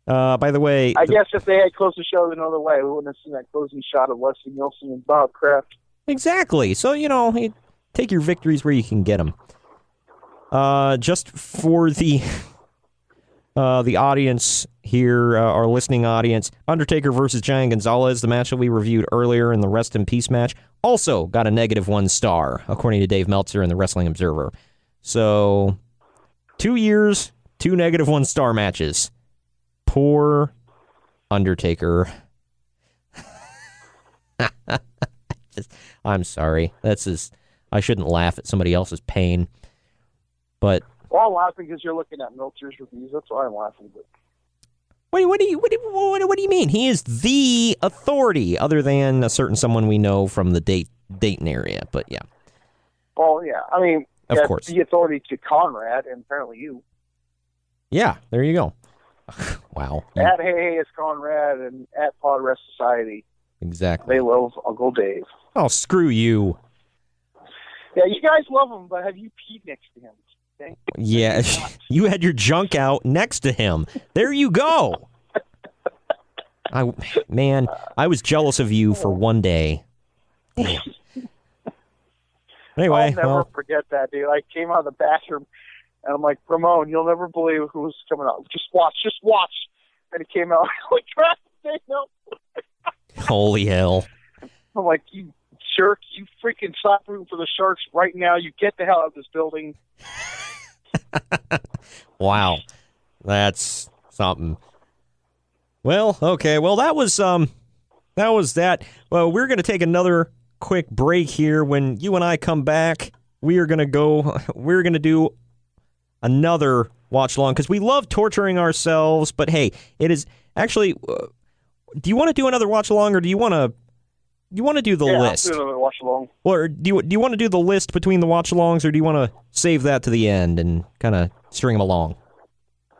By the way... I guess if they had closed the show another way, we wouldn't have seen that closing shot of Leslie Nielsen and Bob Kraft. Exactly. So, take your victories where you can get them. Just for the audience here, our listening audience, Undertaker versus Giant Gonzalez, the match that we reviewed earlier in the Rest in Peace match, also got a -1 star, according to Dave Meltzer in the Wrestling Observer. So, 2 years, 2 -1 star matches. Poor Undertaker. I'm sorry. I shouldn't laugh at somebody else's pain, but... Well, I'm laughing because you're looking at Meltzer's reviews. That's why I'm laughing. But... What do you mean? He is the authority, other than a certain someone we know from the Dayton area, but yeah. Well, yeah. I mean, of course. The authority to Conrad, and apparently you. Yeah, there you go. Wow. At Hey is Conrad, and at Pod Rest Society. Exactly. They love Uncle Dave. Oh, screw you. Yeah, you guys love him, but have you peed next to him? Okay? Yeah, you had your junk out next to him. There you go. I was jealous of you for one day. Damn. Anyway, I'll never forget that, dude. I came out of the bathroom, and I'm like, Ramon, you'll never believe who was coming out. Just watch. And he came out like, no. Holy hell. I'm like, you jerk, you freaking stop rooting for the Sharks right now. You get the hell out of this building. Wow. That's something. Well, okay. Well, that was that. Well, we're going to take another quick break here. When you and I come back, we're going to do another watch along because we love torturing ourselves, but hey, it is actually do you want to do another watch along or do you want to do the list? I'll do another watch along. Or do you want to do the list between the watch alongs or do you want to save that to the end and kind of string them along?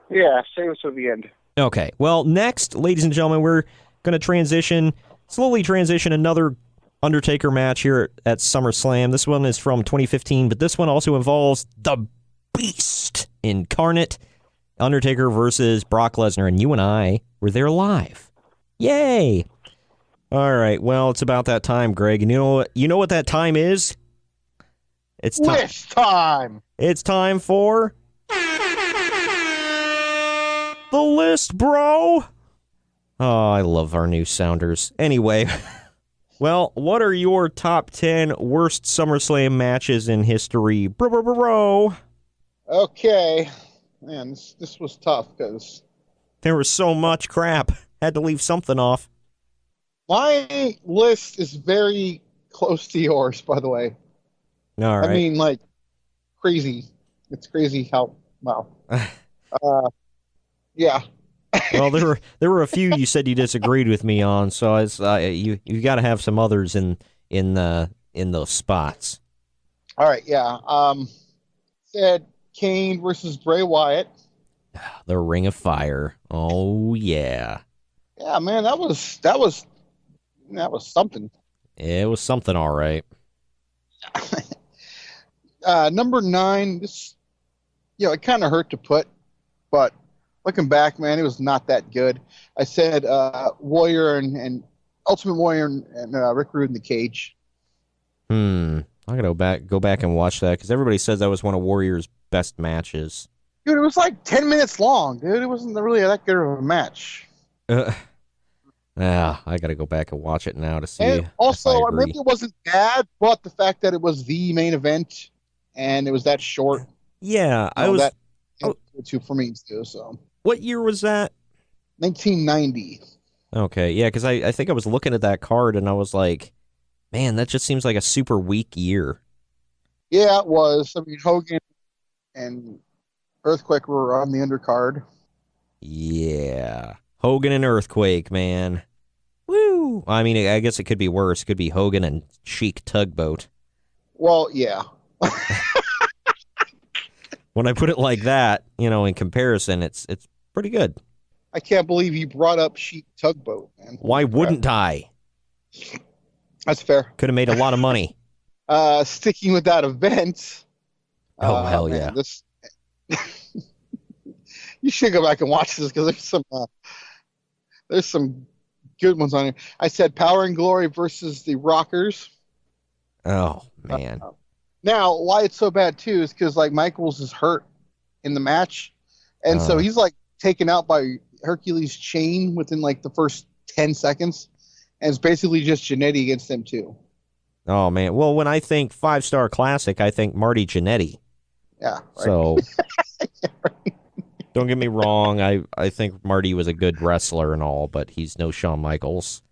Yeah, save it to the end. Okay. Well, next, ladies and gentlemen, we're going to slowly transition another Undertaker match here at SummerSlam. This one is from 2015, but this one also involves the Beast incarnate, Undertaker versus Brock Lesnar, and you and I were there live. Yay! All right, well, it's about that time, Greg. And you know what that time is? It's time. List time. It's time for the list, bro. Oh, I love our new sounders. Anyway, well, what are your top 10 worst SummerSlam matches in history, bro? Okay, man, this was tough because there was so much crap. Had to leave something off. My list is very close to yours, by the way. All right. I mean, like, crazy. It's crazy how, wow. Yeah. Well, there were a few you said you disagreed with me on, so it's you got to have some others in those spots. All right, yeah. Said Kane versus Bray Wyatt. The Ring of Fire. Oh, yeah. Yeah, man, that was something. It was something, all right. Number 9, this, it kind of hurt to put, but looking back, man, it was not that good. I said Warrior and Ultimate Warrior and Rick Rude in the cage. I gotta go back and watch that because everybody says that was one of Warrior's best matches. Dude, it was like 10 minutes long, dude. It wasn't really that good of a match. Yeah, I gotta go back and watch it now to see. And also, I agree. maybe it wasn't bad, but the fact that it was the main event and it was that short. Yeah, I was. Two for me too. So, what year was that? 1990. Okay, yeah, because I think I was looking at that card and I was like, man, that just seems like a super weak year. Yeah, it was. I mean, Hogan and Earthquake were on the undercard. Yeah. Hogan and Earthquake, man. Woo! I mean, I guess it could be worse. It could be Hogan and Chic Tugboat. Well, yeah. When I put it like that, in comparison, it's pretty good. I can't believe you brought up Chic Tugboat, man. Why wouldn't I? That's fair. Could have made a lot of money. Sticking with that event. Oh, hell yeah. You should go back and watch this because there's some good ones on here. I said Power and Glory versus the Rockers. Oh, man. Now, why it's so bad, too, is because, Michaels is hurt in the match. And so he's, taken out by Hercules' chain within, the first 10 seconds. And it's basically just Jannetty against them, too. Oh, man. Well, when I think 5-star classic, I think Marty Jannetty. Yeah. Right. So, don't get me wrong. I think Marty was a good wrestler and all, but he's no Shawn Michaels.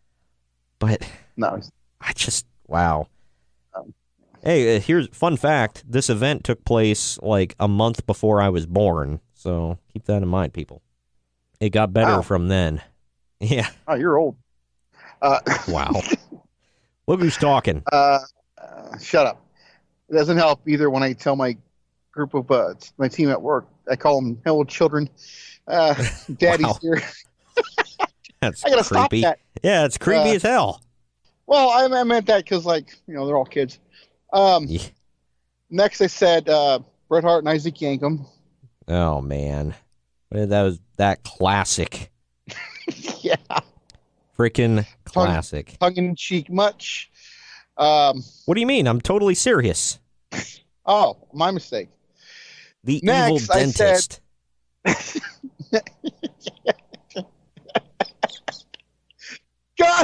But no, wow. Hey, here's fun fact. This event took place a month before I was born. So keep that in mind, people. It got better from then. Yeah. Oh, you're old. Wow. Look who's talking. Shut up. It doesn't help either when I tell my group of my team at work. I call them hello children. Daddy's here. That's I gotta creepy. stop that. Yeah, it's creepy as hell. Well, I meant that because they're all kids. Next I said Bret Hart and Isaac Yankem. Oh man, that was that classic. Yeah. Freaking classic. Tongue in cheek much. What do you mean? I'm totally serious. Oh, my mistake. The Next, evil dentist. God,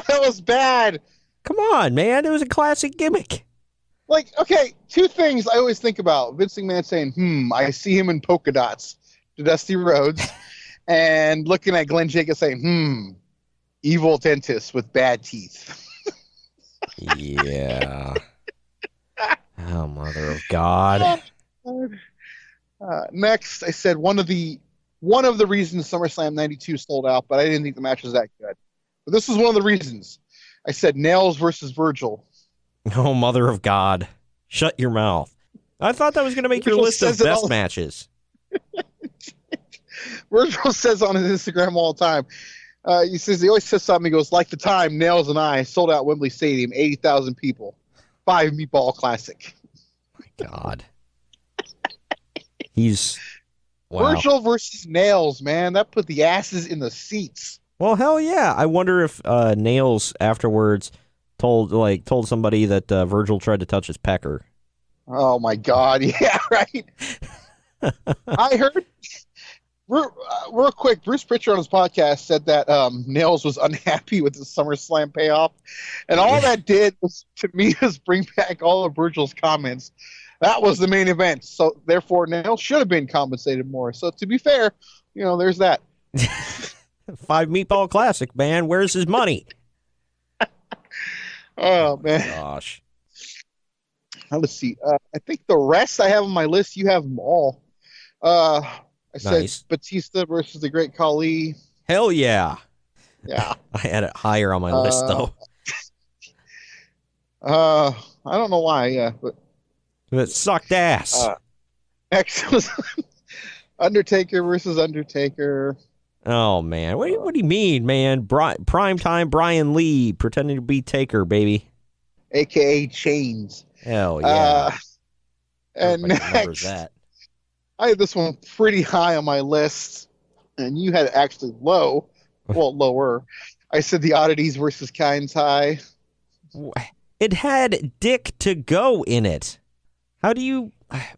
that was bad. Come on, man. It was a classic gimmick. Okay, two things I always think about. Vince McMahon saying, I see him in polka dots to Dusty Rhodes. And looking at Glenn Jacobs saying, evil dentist with bad teeth. Yeah. Oh, mother of God. Next, I said one of the reasons SummerSlam 92 sold out, but I didn't think the match was that good. But this was one of the reasons. I said Nails versus Virgil. Oh, mother of God. Shut your mouth. I thought that was going to make your list of best matches. Virgil says on his Instagram all the time, he always says something, he goes, like the time Nails and I sold out Wembley Stadium, 80,000 people. 5 Meatball Classic. My God. Wow. Virgil versus Nails, man. That put the asses in the seats. Well, hell yeah. I wonder if Nails afterwards told somebody that Virgil tried to touch his pecker. Oh my God. Yeah, right. I heard real quick, Bruce Pritchard on his podcast said that Nails was unhappy with the SummerSlam payoff. And all that did was, to me, is bring back all of Virgil's comments. That was the main event. So therefore, Nails should have been compensated more. So to be fair, there's that. 5 Meatball Classic, man. Where's his money? Oh, man. Gosh. Let's see. I think the rest I have on my list, you have them all. I said Batista versus the Great Khali. Hell yeah. Yeah. I had it higher on my list, though. I don't know why, yeah. But it sucked ass. Next was Undertaker versus Undertaker. Oh, man. What do you mean, man? Primetime Brian Lee pretending to be Taker, baby. A.K.A. Chains. Hell yeah. And Everybody remembers next, that. I had this one pretty high on my list, and you had it actually lower. I said the Oddities versus Kind's High. It had Dick to go in it. How do you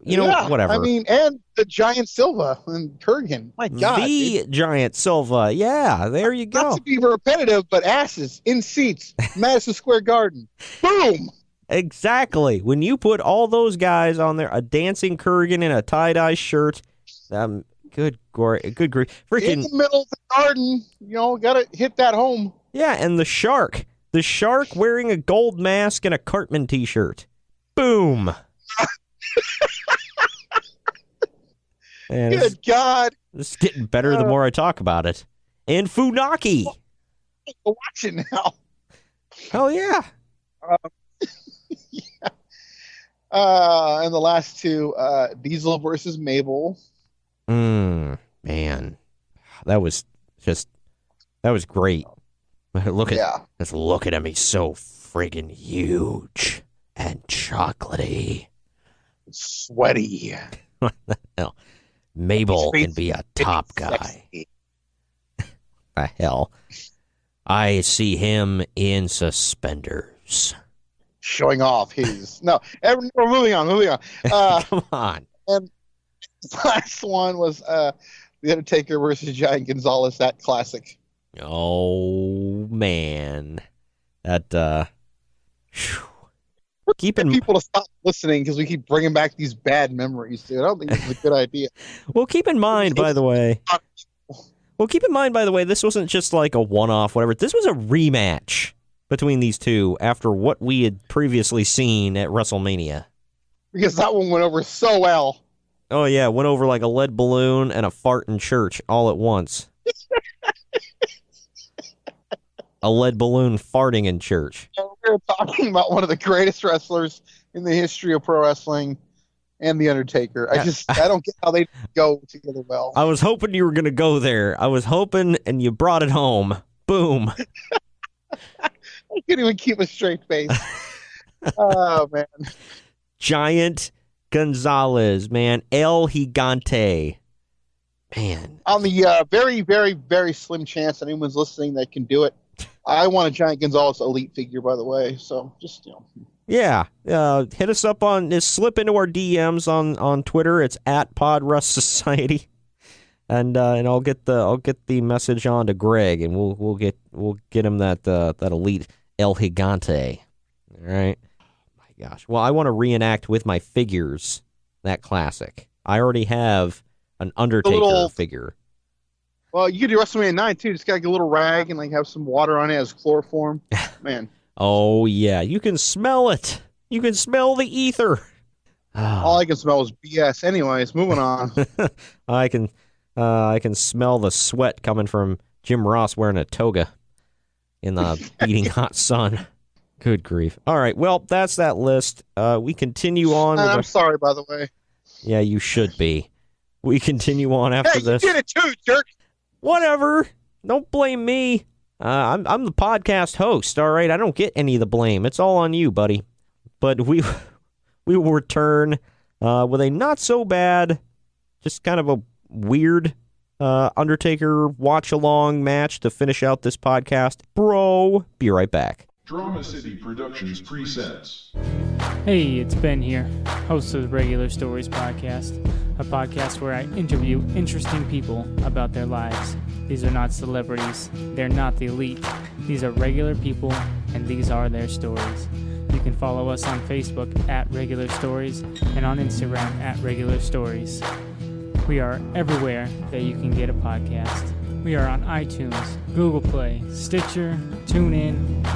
whatever. I mean, and the Giant Silva and Kurgan. My God. The Giant Silva. Yeah, there you go. Not to be repetitive, but asses in seats, Madison Square Garden. Boom! Exactly. When you put all those guys on there, a dancing Kurgan in a tie-dye shirt, good grief. Freaking, in the middle of the garden, gotta hit that home. Yeah, and the Shark. The Shark wearing a gold mask and a Cartman t-shirt. Boom. Good God. This is getting better the more I talk about it. And Funaki. Watch it now. Hell yeah. Yeah. And the last two, Diesel versus Mabel. Man. That was great. Just look at him. He's so friggin' huge and chocolatey. Sweaty. What the hell? Mabel can be a top guy. The hell? I see him in suspenders. Showing off his... No, we're moving on. Come on. And the last one was The Undertaker versus Giant Gonzalez, that classic. Oh, man. That, people to stop listening because we keep bringing back these bad memories, dude. I don't think this is a good idea. Well, keep in mind, by the way, this wasn't just like a one-off, whatever. This was a rematch between these two after what we had previously seen at WrestleMania. Because that one went over so well. Oh, yeah. Went over like a lead balloon and a fart in church all at once. A lead balloon farting in church. We're talking about one of the greatest wrestlers in the history of pro wrestling and The Undertaker. I don't get how they go together well. I was hoping you were going to go there. I was hoping, and you brought it home. Boom. I couldn't even keep a straight face. Oh, man. Giant Gonzalez, man. El Gigante. Man. On the very, very, very slim chance that anyone's listening that can do it, I want a Giant Gonzalez Elite figure, by the way. So just, Yeah. Hit us up slip into our DMs on Twitter. It's at PodRust Society. And I'll get the message on to Greg, and we'll get him that Elite El Gigante. All right. My gosh. Well, I want to reenact with my figures that classic. I already have an Undertaker figure. Well, you could do WrestleMania 9 too. Just gotta get a little rag and have some water on it as chloroform. Man. Oh yeah, you can smell it. You can smell the ether. All I can smell is BS. Anyways, moving on. I can smell the sweat coming from Jim Ross wearing a toga in the beating hot sun. Good grief. All right, well, that's that list. We continue on. I'm sorry, by the way. Yeah, you should be. We continue on after this. You did it too, jerk. Whatever. Don't blame me. I'm the podcast host, all right? I don't get any of the blame. It's all on you, buddy. But we will return with a not-so-bad, just kind of a weird Undertaker watch-along match to finish out this podcast. Bro, be right back. Drama City Productions presents. Hey, it's Ben here, host of the Regular Stories podcast, a podcast where I interview interesting people about their lives. These are not celebrities, they're not the elite. These are regular people, and these are their stories. You can follow us on Facebook at Regular Stories and on Instagram at Regular Stories. We are everywhere that you can get a podcast. We are on iTunes, Google Play, Stitcher, TuneIn,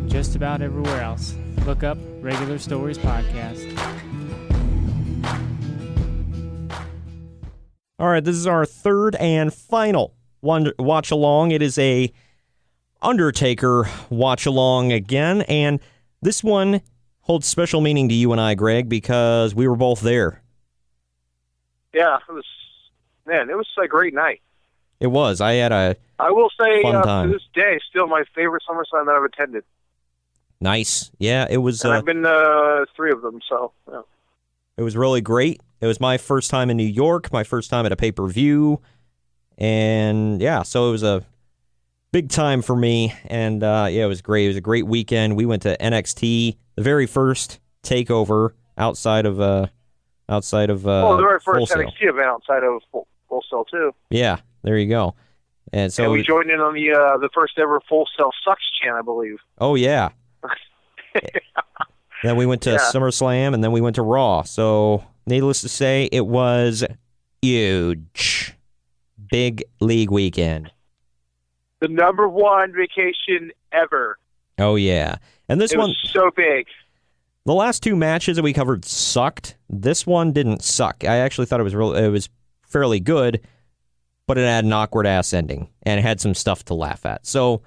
just about everywhere else. Look up Regular Stories Podcast. All right, this is our third and final watch along. It is a Undertaker watch along again, and this one holds special meaning to you and I, Greg, because we were both there. Yeah, it was Man, it was a great night. It was. I had a I will say, fun time. to this day, still my favorite SummerSlam that I've attended. Nice. Yeah, it was. And I've been 3 of them, so yeah. It was really great. It was my first time in New York, my first time at a pay-per-view, and yeah, so it was a big time for me. And yeah, it was great. It was a great weekend. We went to NXT, the very first takeover outside of the very first Full Sail. NXT event outside of Full Sail too. Yeah, there you go. And so we joined in on the first ever Full Sail Sucks chant, I believe. Oh yeah. Then we went to SummerSlam, and then we went to Raw. So, needless to say, it was huge. Big league weekend. The #1 vacation ever. Oh, yeah. And this one was so big. The last 2 matches that we covered sucked. This one didn't suck. I actually thought it was fairly good, but it had an awkward-ass ending, and it had some stuff to laugh at. So,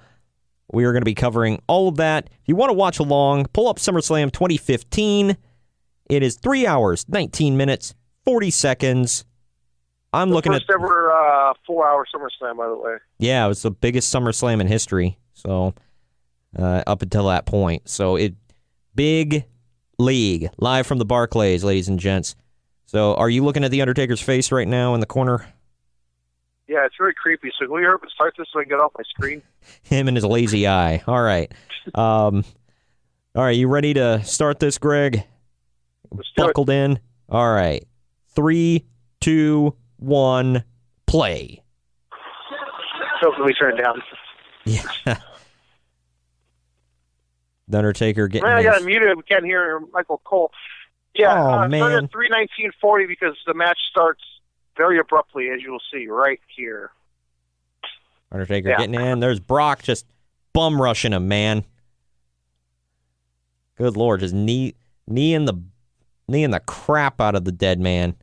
we are going to be covering all of that. If you want to watch along, pull up SummerSlam 2015. It is 3 hours, 19 minutes, 40 seconds. I'm looking at... First ever 4-hour SummerSlam, by the way. Yeah, it was the biggest SummerSlam in history. So, up until that point. So, big league. Live from the Barclays, ladies and gents. So, are you looking at The Undertaker's face right now in the corner? Yeah, it's very creepy. So can we start this so I can get off my screen? Him and his lazy eye. All right. All right, you ready to start this, Greg? Let's do Buckled in? All right. 3, 2, 1, play. So let me turn it down. Yeah. The Undertaker getting Man, I got it muted. We can't hear Michael Cole. Yeah, oh, man. Started at 3:19:40 because the match starts very abruptly, as you will see right here. Undertaker getting in. There's Brock just bum rushing him, man. Good Lord, just knee in the crap out of the dead man.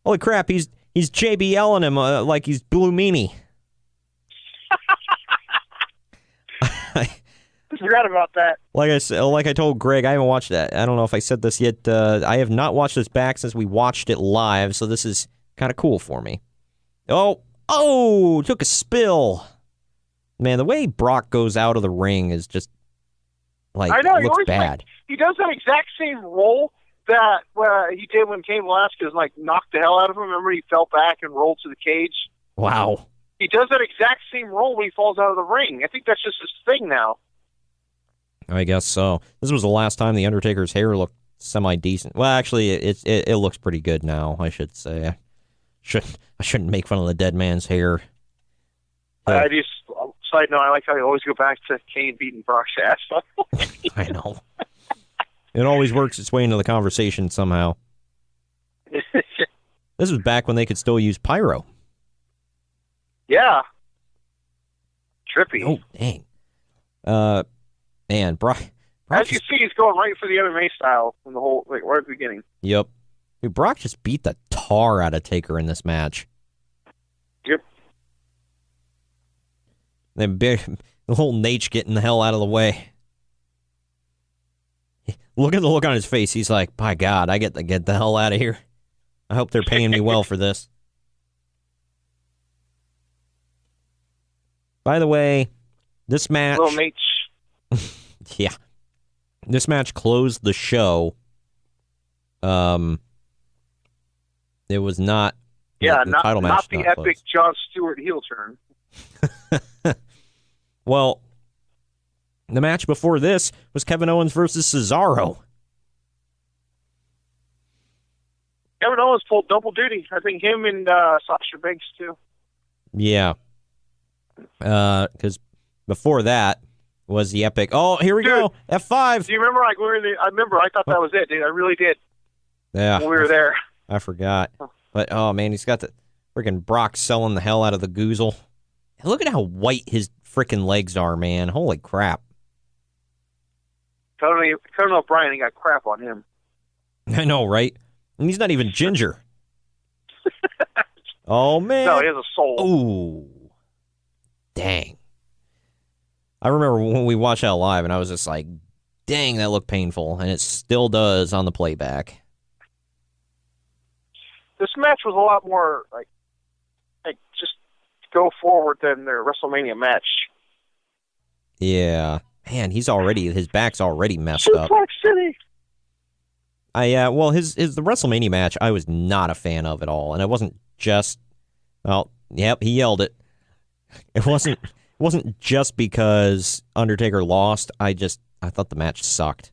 Holy crap, he's JBLing him like he's Blue Meanie. I forgot about that. Like I told Greg, I haven't watched that. I don't know if I said this yet. I have not watched this back since we watched it live, so this is kind of cool for me. Oh, took a spill. Man, the way Brock goes out of the ring is just, like, I know, it looks bad. He does that exact same roll that he did when Cain Velasquez, knocked the hell out of him. Remember, he fell back and rolled to the cage? Wow. He does that exact same roll when he falls out of the ring. I think that's just his thing now. I guess so. This was the last time The Undertaker's hair looked semi-decent. Well, actually, it looks pretty good now, I should say. I shouldn't make fun of the dead man's hair. I just, side note, I like how you always go back to Kane beating Brock's ass. I know. It always works its way into the conversation somehow. This was back when they could still use pyro. Yeah. Trippy. Oh, dang. Man, Brock as you see, he's going right for the MMA style from the whole, right at the beginning. Yep. Dude, Brock just beat the tar out of Taker in this match. Yep. Then the whole Nate getting the hell out of the way. Look at the look on his face. He's like, by God, I get the hell out of here. I hope they're paying me well for this. By the way, this match... Little Nate. Yeah. This match closed the show. It was not... Yeah, the title match not the not epic closed. Jon Stewart heel turn. Well, the match before this was Kevin Owens versus Cesaro. Kevin Owens pulled double duty. I think him and Sasha Banks, too. Yeah. Because before that was the epic... Oh, here we go. F5. Do you remember? I remember. I thought that was it, dude. I really did. Yeah. When we were there. I forgot. But, oh, man, he's got the freaking Brock selling the hell out of the goozle. Look at how white his freaking legs are, man. Holy crap. Conan O'Brien, he got crap on him. I know, right? And he's not even ginger. Oh, man. No, he has a soul. Ooh. Dang. I remember when we watched that live, and I was just like, dang, that looked painful. And it still does on the playback. This match was a lot more, just go forward than their WrestleMania match. Yeah. Man, his back's already messed up. Suplex City. Well, the WrestleMania match, I was not a fan of at all, and it wasn't just. Well, yep, he yelled it. It wasn't just because Undertaker lost. I thought the match sucked.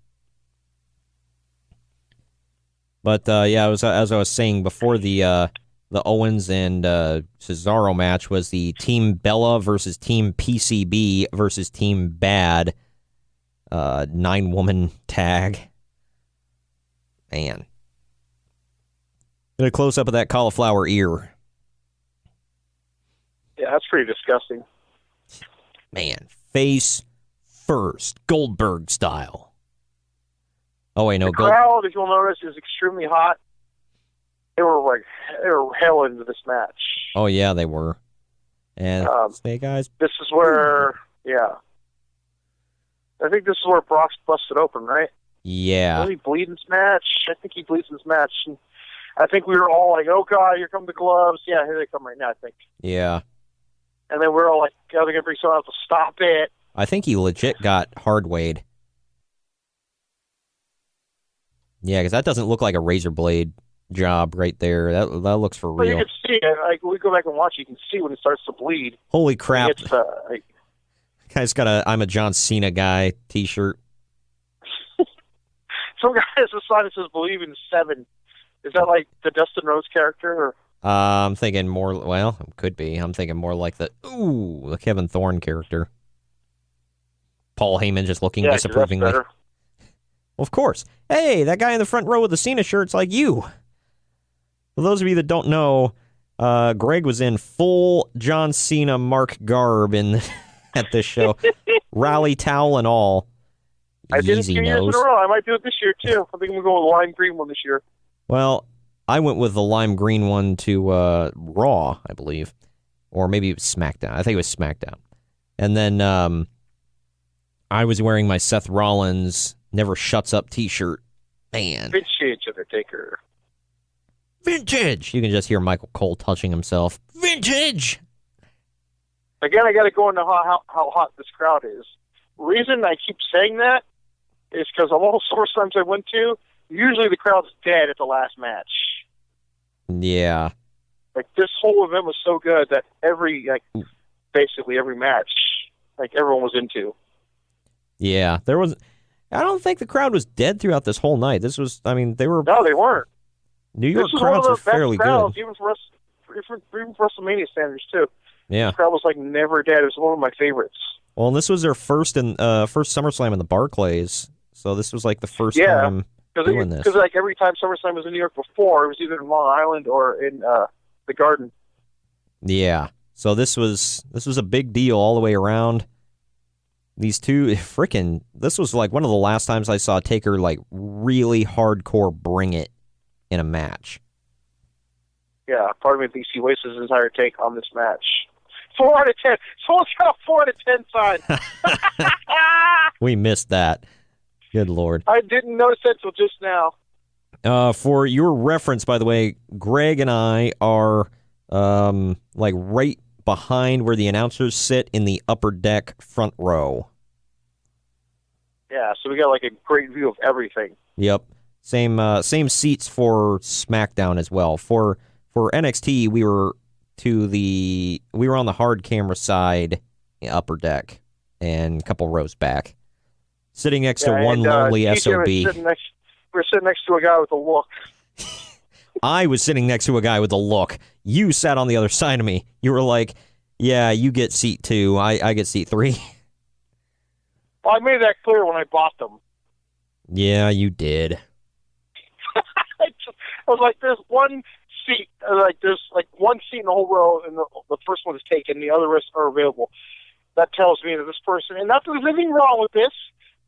But as I was saying before, the Owens and Cesaro match was the Team Bella versus Team PCB versus Team Bad 9-woman tag. Man. Get a close up of that cauliflower ear. Yeah, that's pretty disgusting. Man, face first, Goldberg style. Oh wait, no. The crowd, if you'll notice, is extremely hot. They were hell into this match. Oh yeah, they were. And Snake Eyes. This is where, I think this is where Brock's busted open, right? Yeah. Did he bleed in this match? I think he bleeds in this match. And I think we were all like, "Oh God, here come the gloves!" Yeah, here they come right now. I think. Yeah. And then we're all like, "Oh, they're gonna bring someone out to stop it." I think he legit got hard-weighed. Yeah, because that doesn't look like a razor blade job right there. That looks for But real. you can see it. Like, we go back and watch, you can see when it starts to bleed. Holy crap! It's Guy's got a "I'm a John Cena guy" T-shirt. some guy has a sign that says "Believe in 7." Is that like the Dustin Rhodes character? Or? I'm thinking more. Well, it could be. I'm thinking more like the Kevin Thorne character. Paul Heyman just looking disapprovingly. Well, of course. Hey, that guy in the front row with the Cena shirt's like you. For those of you that don't know, Greg was in full John Cena Mark garb at this show. Rally towel and all. I did it Easy 2 years in a nose. row. I might do it this year, too. I think I'm going to go with the lime green one this year. Well, I went with the lime green one to Raw, I believe. Or maybe it was SmackDown. I think it was SmackDown. And then I was wearing my Seth Rollins Never Shuts Up t-shirt. Man. Vintage Undertaker. Vintage! You can just hear Michael Cole touching himself. Vintage! Again, I got to go into how hot this crowd is. The reason I keep saying that is because of all the SummerSlams I went to, usually the crowd's dead at the last match. Yeah. Like, this whole event was so good that basically every match, everyone was into. Yeah, I don't think the crowd was dead throughout this whole night. This was, they were... No, they weren't. New York this was crowds one are of the best fairly crowds, good. Even for WrestleMania standards, too. Yeah. The crowd was, never dead. It was one of my favorites. Well, and this was their first SummerSlam in the Barclays, so this was, the first time doing this. Because, every time SummerSlam was in New York before, it was either in Long Island or in the Garden. Yeah. So this was a big deal all the way around. These two, this was one of the last times I saw Taker really hardcore bring it in a match. Yeah, part of me thinks he wasted his entire take on this match. 4 out of 10. Someone's got a 4 out of 10 sign. We missed that. Good Lord. I didn't notice that until just now. For your reference, by the way, Greg and I are right behind where the announcers sit in the upper deck front row. Yeah, so we got a great view of everything. Yep. Same seats for SmackDown as well. For NXT, we were on the hard camera side, upper deck, and a couple rows back, sitting next to one lonely SOB. We're sitting next to a guy with a look. I was sitting next to a guy with a look. You sat on the other side of me. You were like, "Yeah, you get seat 2. I get seat 3." Well, I made that clear when I bought them. Yeah, you did. I was like, there's one seat, there's one seat in the whole row, and the first one is taken, the other rest are available. That tells me that this person, and not that there's anything wrong with this,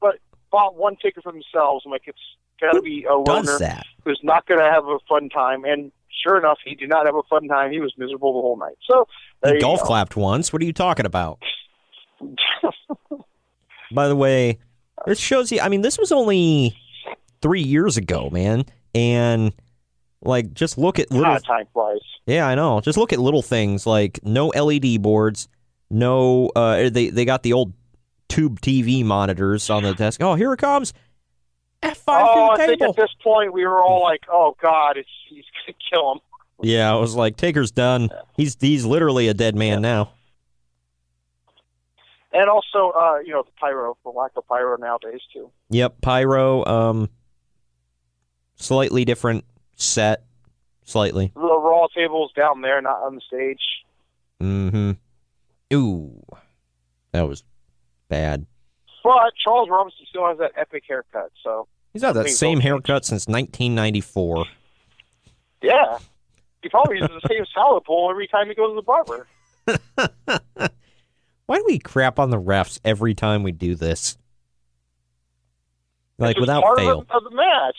but bought one ticket for themselves. I'm like, it's got to be a loner who's not going to have a fun time. And sure enough, he did not have a fun time. He was miserable the whole night. So he golf clapped once. What are you talking about? By the way, this shows you. This was only 3 years ago, man, and Like, just look at little... time flies. Yeah, I know. Just look at little things like no LED boards, no... they got the old tube TV monitors on the desk. Oh, here it comes. F5 I through the think table. at this point we were all like, "Oh God, he's gonna kill him." Yeah, I was like, Taker's done. He's literally a dead man now. And also, the pyro, the lack of pyro nowadays too. Yep, pyro. Slightly different set. Slightly. The Raw table's down there, not on the stage. Mm-hmm. Ooh, that was bad. But Charles Robinson still has that epic haircut, so He's had that same haircut since 1994. Yeah. He probably uses the same salad bowl every time he goes to the barber. Why do we crap on the refs every time we do this? Like, without part fail. of the match.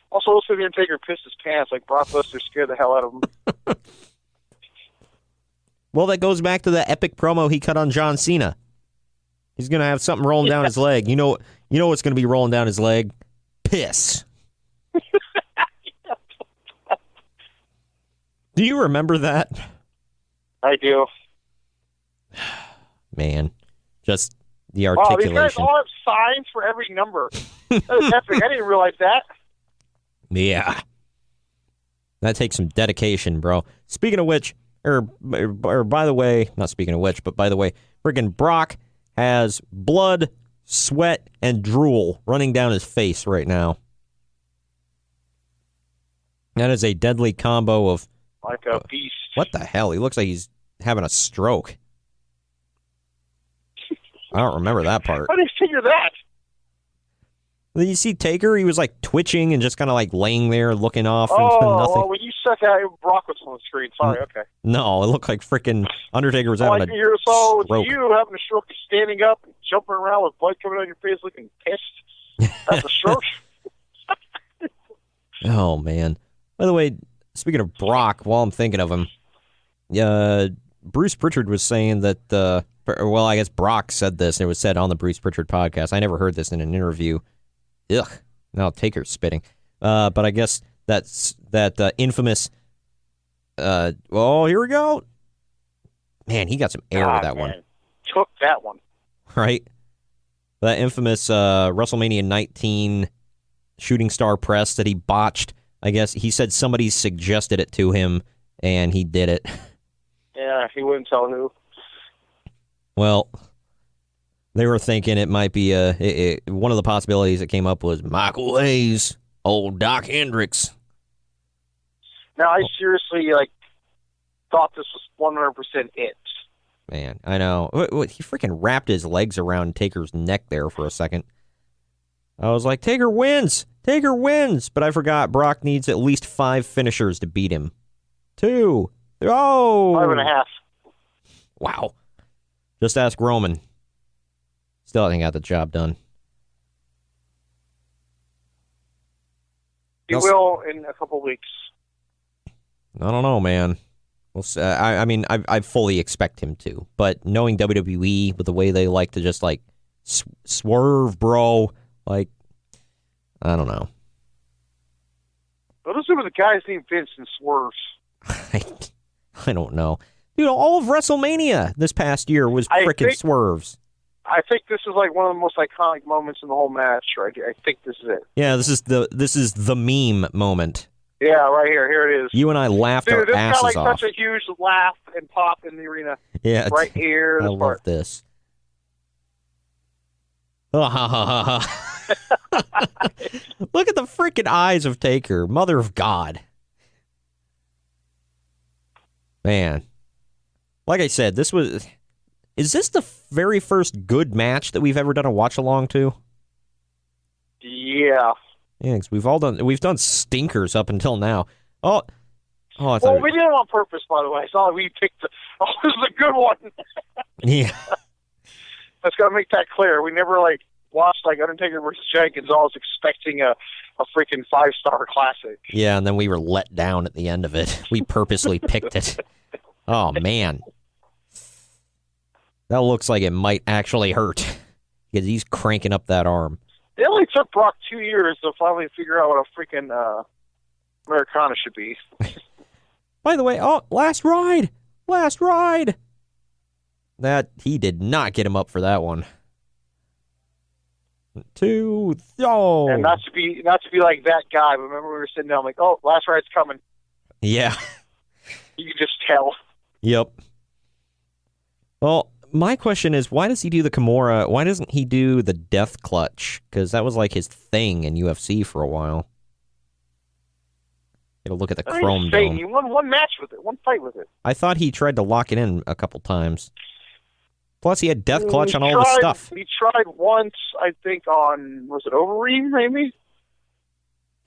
Also, looks like the Undertaker pissed his pants, like Brock Lesnar scared the hell out of him. Well, that goes back to the epic promo he cut on John Cena. He's going to have something rolling down his leg. You know what's going to be rolling down his leg? Piss. Do you remember that? I do. Man, just the Wow, articulation. these guys all have signs for every number. That is epic. I didn't realize that. Yeah. That takes some dedication, bro. Speaking of which, or by the way, not speaking of which, but by the way, friggin' Brock has blood, sweat, and drool running down his face right now. That is a deadly combo of... Like a beast. What the hell? He looks like he's having a stroke. I don't remember that part. How did you figure that? Did you see Taker? He was like twitching and just kind of like laying there looking off into Oh, nothing. well, when you suck out, Brock was on the screen. Sorry, okay. No, it looked like freaking Undertaker was having Like a so stroke. you having a stroke, standing up, and jumping around with blood coming out of your face, looking pissed. That's a stroke. Oh man! By the way, speaking of Brock, while I'm thinking of him, Bruce Pritchard was saying that. Well, I guess Brock said this. And it was said on the Bruce Pritchard podcast. I never heard this in an interview. Ugh. Now Taker's spitting. But I guess that's that infamous. Oh, here we go. Man, he got some air with that one. Took that one. Right? That infamous WrestleMania 19 shooting star press that he botched. I guess he said somebody suggested it to him, and he did it. Yeah, he wouldn't tell who. Well, they were thinking it might be one of the possibilities that came up was Michael Hayes, old Doc Hendricks. Now, I seriously thought this was 100% it. Man, I know. He freaking wrapped his legs around Taker's neck there for a second. I was like, Taker wins! Taker wins! But I forgot Brock needs at least 5 finishers to beat him. 2. Oh! 5.5. Wow. Just ask Roman. Still hasn't got the job done. He will in a couple weeks. I don't know, man. We'll see. I mean, I fully expect him to. But knowing WWE with the way they like to just, like, swerve, bro, like, I don't know. What is it with the guys named Vince and Swerves? I don't know. Dude, all of WrestleMania this past year was frickin' swerves. I think this is like one of the most iconic moments in the whole match right here. I think this is it. Yeah, this is the meme moment. Yeah, right here. Here it is. You and I laughed our asses this got off. such a huge laugh and pop in the arena. Yeah, right here. I love this. Oh, ha, ha, ha, ha. Look at the freaking eyes of Taker, mother of God. Man. Like I said, is this the very first good match that we've ever done a watch-along to? Yeah. Yeah, because we've done stinkers up until now. I thought we did it on purpose, by the way. I saw we picked this is a good one. Yeah. Let's gotta make that clear. We never watched Undertaker versus Jenkins. I was expecting a freaking 5-star classic. Yeah, and then we were let down at the end of it. We purposely picked it. Oh man. That looks like it might actually hurt. Because he's cranking up that arm. It only took Brock 2 years to finally figure out what a freaking Americana should be. By the way, last ride. That he did not get him up for that one. 2, And not to be like that guy, but remember we were sitting down like, oh, last ride's coming. Yeah. You can just tell. Yep. Well, my question is, why does he do the Kimura? Why doesn't he do the Death Clutch? Because that was like his thing in UFC for a while. Get a look at the Chrome Dome. He won one match with it, one fight with it. I thought he tried to lock it in a couple times. Plus, he had Death Clutch on all the stuff. He tried once, I think, on, was it Overeem, maybe?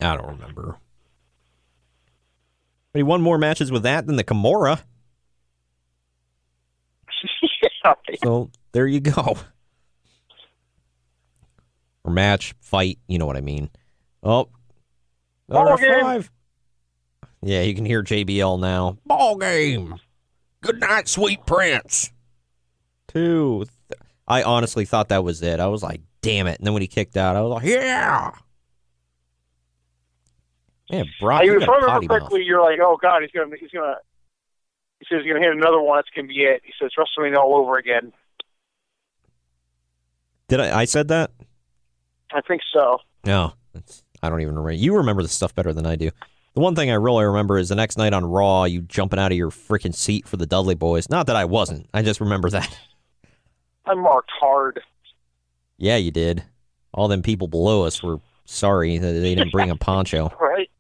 I don't remember. But he won more matches with that than the Kimura. Yeah. So, there you go. Or match, fight, you know what I mean. Oh. Ball game. Yeah, you can hear JBL now. Ball game. Good night, sweet prince. 2. I honestly thought that was it. I was like, damn it. And then when he kicked out, I was like, yeah. Man, Brock, If I remember correctly, you're like, oh God, he says he's gonna hit another one. That's gonna be it. He says WrestleMania all over again. Did I said that? I think so. No, I don't even remember. You remember the stuff better than I do. The one thing I really remember is the next night on Raw, you jumping out of your freaking seat for the Dudley Boys. Not that I wasn't. I just remember that. I marked hard. Yeah, you did. All them people below us were sorry that they didn't bring a poncho. Right.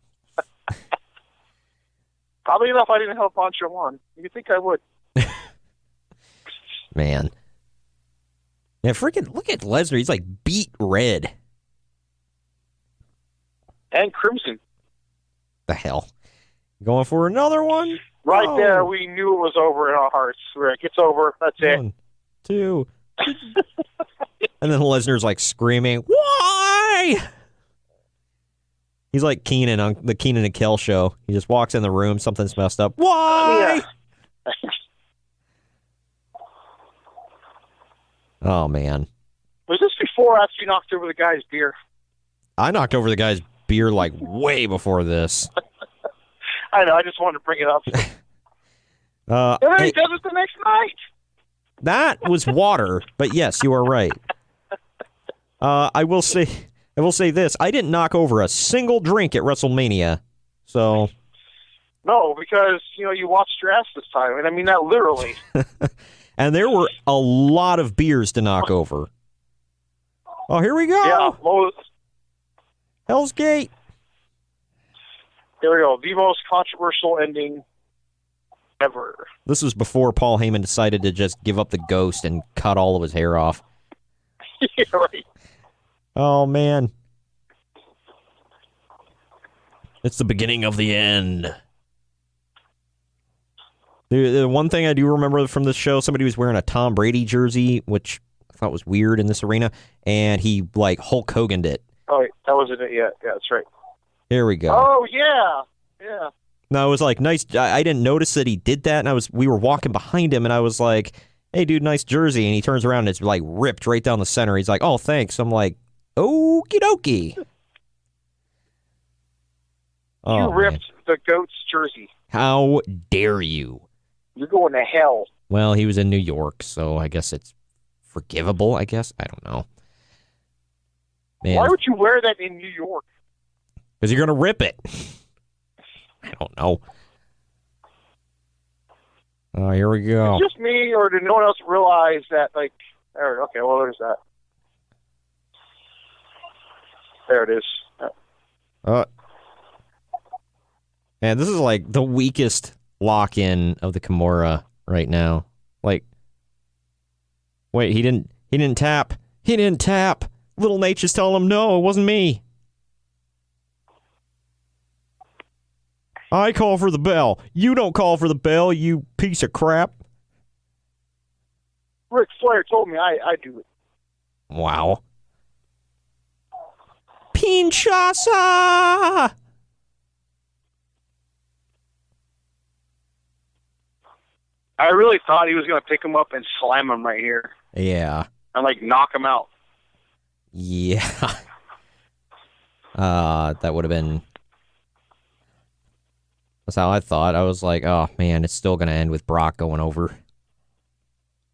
Probably enough I didn't have a poncho on. You'd think I would. Man. Yeah, freaking look at Lesnar. He's like beet red. And crimson. The hell? Going for another one? Right there, we knew it was over in our hearts. We're like, it's over. That's it. 1, 2. And then Lesnar's like screaming, why? He's like Keenan on the Keenan and Kel show. He just walks in the room, something's messed up. Why? Yeah. Oh, man. Was this before or after you knocked over the guy's beer? I knocked over the guy's beer like way before this. I know, I just wanted to bring it up. And then he does it the next night. That was water, but yes, you are right. I will say this. I didn't knock over a single drink at WrestleMania. So No, because you watched your ass this time, and I mean that literally. And there were a lot of beers to knock over. Oh, here we go. Yeah, Hell's Gate. There we go. The most controversial ending ever. This was before Paul Heyman decided to just give up the ghost and cut all of his hair off. Yeah, right. Oh, man. It's the beginning of the end. The one thing I do remember from this show, somebody was wearing a Tom Brady jersey, which I thought was weird in this arena, and he, like, Hulk Hogan'd it. Oh, that wasn't it yet. Yeah, that's right. Here we go. Oh, yeah. Yeah. No, it was like, nice. I didn't notice that he did that, and we were walking behind him, and I was like, hey, dude, nice jersey. And he turns around, and it's, like, ripped right down the center. He's like, oh, thanks. I'm like, okie dokie. You ripped the GOAT's jersey. How dare you? You're going to hell. Well, he was in New York, so I guess it's forgivable, I guess. I don't know. Man. Why would you wear that in New York? Because you're going to rip it. I don't know. Oh, here we go. Is it just me, or did no one else realize that, like, okay, well, there's that. There it is. Man, this is like the weakest lock-in of the Kimura right now. Like, wait, he didn't tap. He didn't tap. Little Nate is telling him, no, it wasn't me. I call for the bell. You don't call for the bell, you piece of crap. Ric Flair told me I do it. Wow. Pinchasa! I really thought he was going to pick him up and slam him right here. Yeah. And, like, knock him out. Yeah. That would have been... That's how I thought. I was like, oh, man, it's still going to end with Brock going over.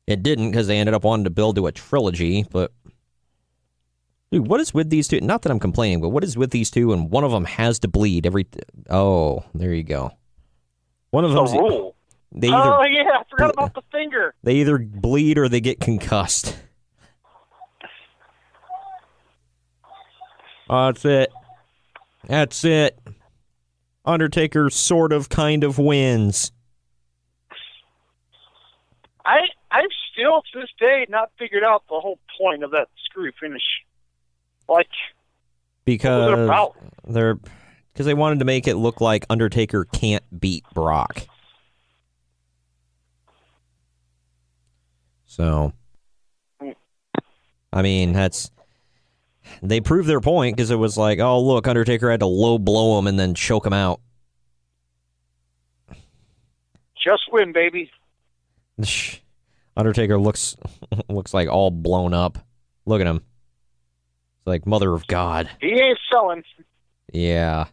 It didn't because they ended up wanting to build to a trilogy, but... Dude, what is with these two? Not that I'm complaining, but what is with these two? And one of them has to bleed every... Oh, there you go. One of them's... rule. They either, Oh, yeah, I forgot about the finger. They either bleed or they get concussed. That's it. That's it. Undertaker sort of kind of wins. I've still to this day not figured out the whole point of that screwy finish. Like, because what was it about? because they wanted to make it look like Undertaker can't beat Brock. So, I mean, they proved their point because it was like, oh, look, Undertaker had to low blow him and then choke him out. Just win, baby. Undertaker looks like all blown up. Look at him. It's like, mother of God. He ain't selling. Yeah.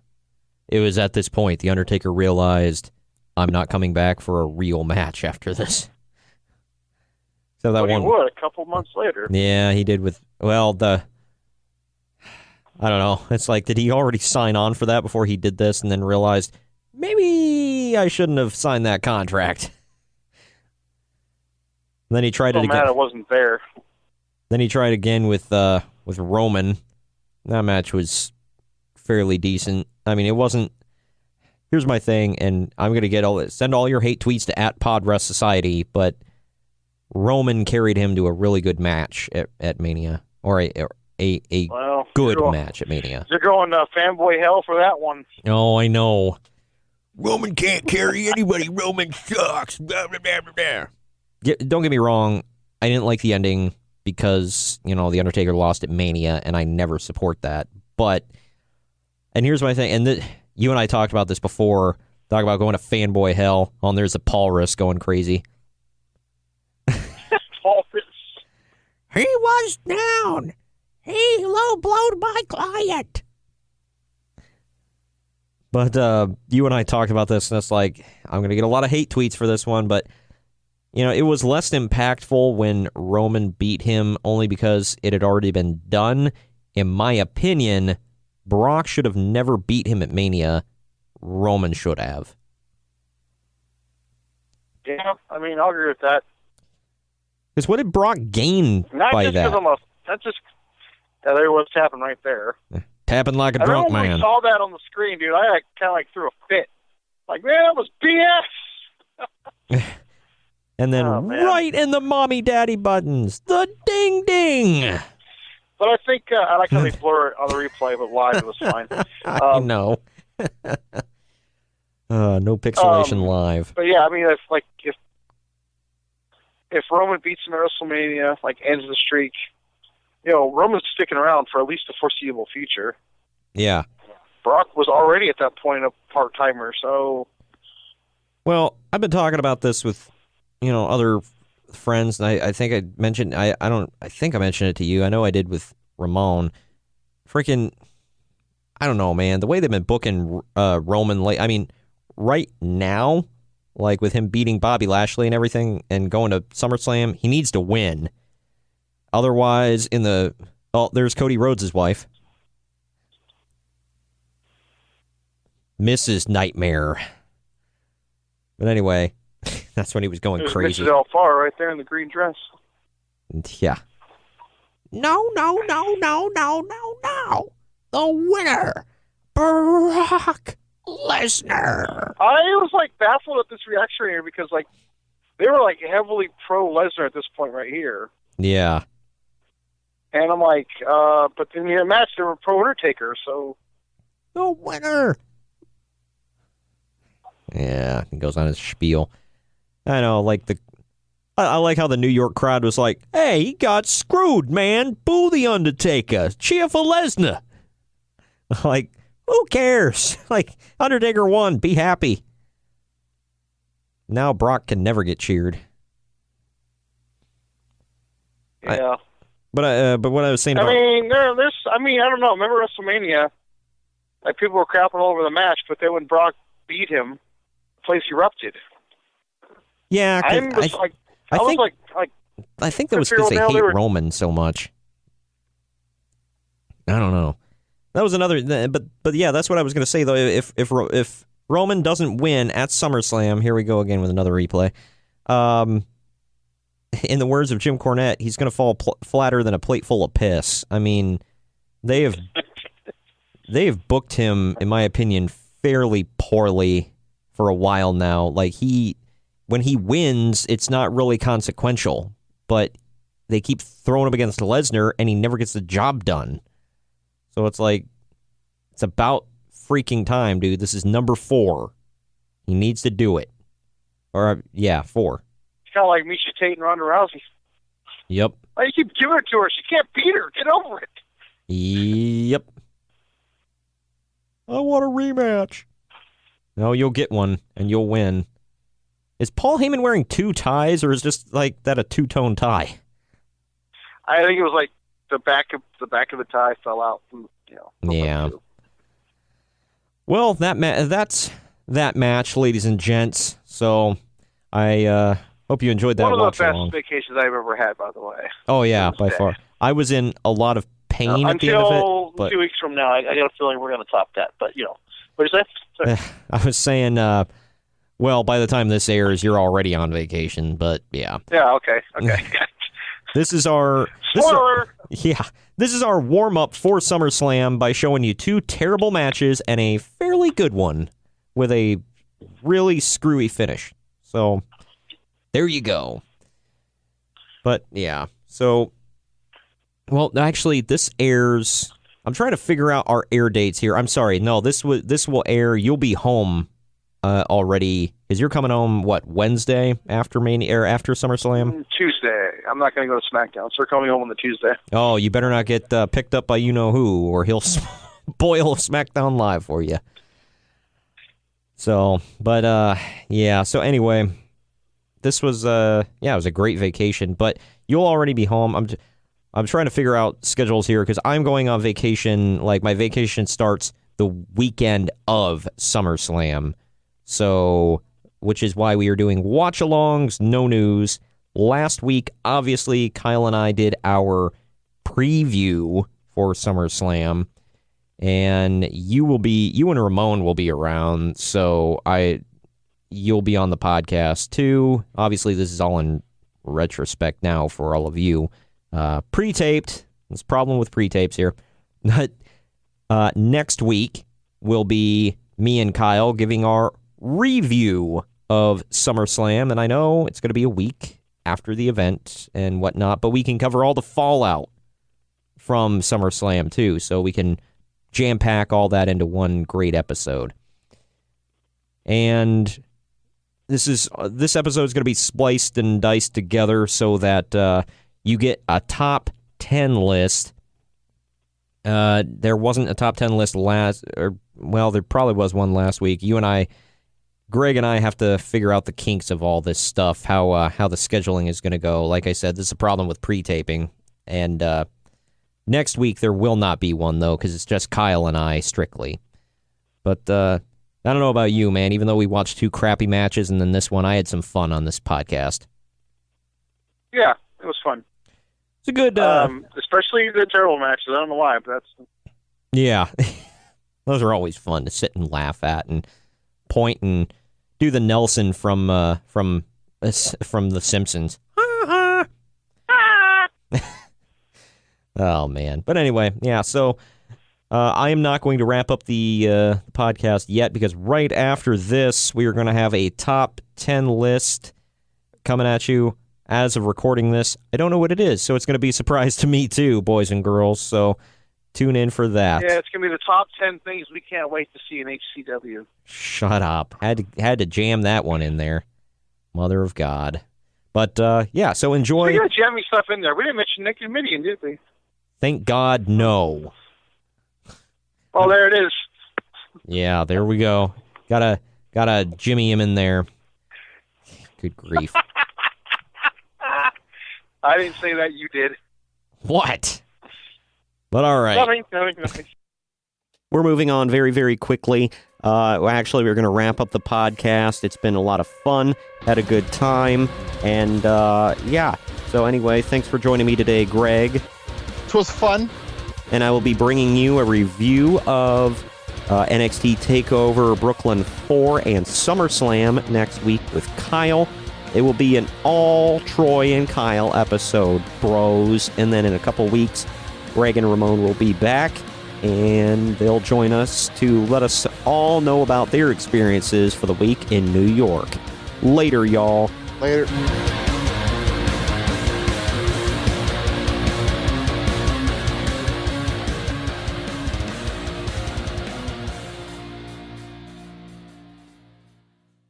It was at this point the Undertaker realized, I'm not coming back for a real match after this. So that He would a couple months later. Yeah, he did with, well, I don't know. It's like, did he already sign on for that before he did this and then realized, maybe I shouldn't have signed that contract? Then he tried it again. It wasn't there. Then he tried again with Roman. That match was fairly decent. I mean, it wasn't. Here's my thing, and I'm gonna send all your hate tweets to @PodRestSociety, but Roman carried him to a really good match at Mania, or a good match at Mania. You're going fanboy hell for that one. Oh, I know. Roman can't carry anybody. Roman sucks. Blah, blah, blah, blah. Don't get me wrong. I didn't like the ending because, the Undertaker lost at Mania, and I never support that. But, and here's my thing, and you and I talked about this before, talk about going to fanboy hell. There's a Paulrus going crazy. He was down. He low-blowed my client. But you and I talked about this, and it's like, I'm going to get a lot of hate tweets for this one, but, it was less impactful when Roman beat him only because it had already been done. In my opinion, Brock should have never beat him at Mania. Roman should have. Yeah, I mean, I'll agree with that. Because what did Brock gain by that? That's just what's happened right there. Tapping like a drunk man. I saw that on the screen, dude. I kind of threw a fit. Like, man, that was BS. And then right in the mommy daddy buttons, the ding ding. But I think I like how they blur it on the replay, but live it was fine. I know. No pixelation live. But yeah, I mean, if Roman beats him at WrestleMania, ends the streak, Roman's sticking around for at least the foreseeable future. Yeah. Brock was already at that point a part-timer, so... Well, I've been talking about this with, other friends, and I think I mentioned, I think I mentioned it to you. I know I did with Ramon. Freaking, I don't know, man. The way they've been booking Roman, right now, with him beating Bobby Lashley and everything and going to SummerSlam, he needs to win. Otherwise, there's Cody Rhodes' wife. Mrs. Nightmare. But anyway, that's when he was going crazy. Mrs. Alfaro right there in the green dress. Yeah. No. The winner, Brock Lesnar. I was baffled at this reaction here because they were heavily pro Lesnar at this point right here. Yeah. And I'm but then in the match they were pro Undertaker, so the winner. Yeah, he goes on his spiel. I know, I like how the New York crowd was like, "Hey, he got screwed, man! Boo the Undertaker! Cheer for Lesnar!" Who cares? Undertaker won. Be happy. Now Brock can never get cheered. Yeah. But what I was saying about... I don't know. Remember WrestleMania? People were crapping all over the match, but then when Brock beat him, place erupted. Yeah, I think that was because they hate Roman so much. I don't know. That was another, but yeah, that's what I was going to say though. If Roman doesn't win at SummerSlam, here we go again with another replay. In the words of Jim Cornette, he's going to fall flatter than a plate full of piss. I mean, they have booked him, in my opinion, fairly poorly for a while now. Like when he wins, it's not really consequential, but they keep throwing him against Lesnar, and he never gets the job done. So it's like, it's about freaking time, dude. This is number 4. He needs to do it. Or, yeah, 4. It's kind of like Misha Tate and Ronda Rousey. Yep. Why you keep giving it to her? She can't beat her. Get over it. Yep. I want a rematch. No, you'll get one, and you'll win. Is Paul Heyman wearing 2 ties, or is just like that a 2-tone tie? I think it was like the back of the tie fell out. And, yeah. Well, that's that match, ladies and gents. So I hope you enjoyed that. One of the watch-along. best vacations I've ever had, by the way. Oh yeah, by far. I was in a lot of pain at the end of it. Until 2 weeks from now, I got a feeling we're going to top that. But what did you say? Sorry. I was saying, well, by the time this airs, you're already on vacation. But yeah. Yeah. Okay. This is our spoiler. This is our warm-up for SummerSlam by showing you 2 terrible matches and a fairly good one with a really screwy finish. So, there you go. But, yeah. So, well, actually, this airs... I'm trying to figure out our air dates here. I'm sorry. No, this will air... You'll be home already, because you're coming home, what, Wednesday after Mania, or after SummerSlam? Tuesday. I'm not going to go to SmackDown, so we're coming home on the Tuesday. Oh, you better not get picked up by you-know-who, or he'll boil SmackDown Live for you. So, but, yeah, so anyway, this was, it was a great vacation, but you'll already be home. I'm trying to figure out schedules here, because I'm going on vacation, like, my vacation starts the weekend of SummerSlam. So, which is why we are doing watch-alongs, no news. Last week, obviously, Kyle and I did our preview for SummerSlam, and you and Ramon will be around, so you'll be on the podcast too. Obviously, this is all in retrospect now for all of you. Pre-taped. There's a problem with pre-tapes here. Next week will be me and Kyle giving our review of SummerSlam, and I know it's going to be a week after the event and whatnot, but we can cover all the fallout from SummerSlam too, so we can jam-pack all that into one great episode. And this episode is going to be spliced and diced together so that you get a top 10 list. There wasn't a top 10 list there probably was one last week. Greg and I have to figure out the kinks of all this stuff, how the scheduling is going to go. Like I said, this is a problem with pre-taping. And next week there will not be one, though, because it's just Kyle and I, strictly. But I don't know about you, man. Even though we watched 2 crappy matches and then this one, I had some fun on this podcast. Yeah, it was fun. It's a good... especially the terrible matches. I don't know why, but that's... Yeah. Those are always fun to sit and laugh at and point and do the Nelson from The Simpsons. Oh, man. But anyway, yeah, so I am not going to wrap up the podcast yet, because right after this, we are going to have a top 10 list coming at you. As of recording this, I don't know what it is, so it's going to be a surprise to me too, boys and girls, so tune in for that. Yeah, it's going to be the top 10 things we can't wait to see in HCW. Shut up. Had to jam that one in there. Mother of God. But, yeah, so enjoy... We got jamming stuff in there. We didn't mention Nick and Midian, did we? Thank God, no. Oh, there it is. Yeah, there we go. Gotta jimmy him in there. Good grief. I didn't say that, you did. What? But all right. Nothing. we're moving on very, very quickly. Actually, we're going to wrap up the podcast. It's been a lot of fun. Had a good time. And, yeah. So anyway, thanks for joining me today, Greg. It was fun. And I will be bringing you a review of NXT TakeOver Brooklyn 4 and SummerSlam next week with Kyle. It will be an all Troy and Kyle episode, bros. And then in a couple weeks, Greg and Ramon will be back, and they'll join us to let us all know about their experiences for the week in New York. Later, y'all. Later.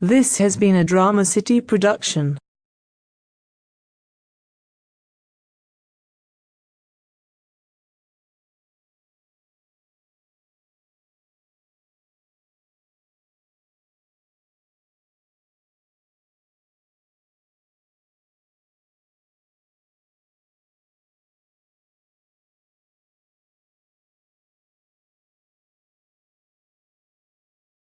This has been a Drama City production.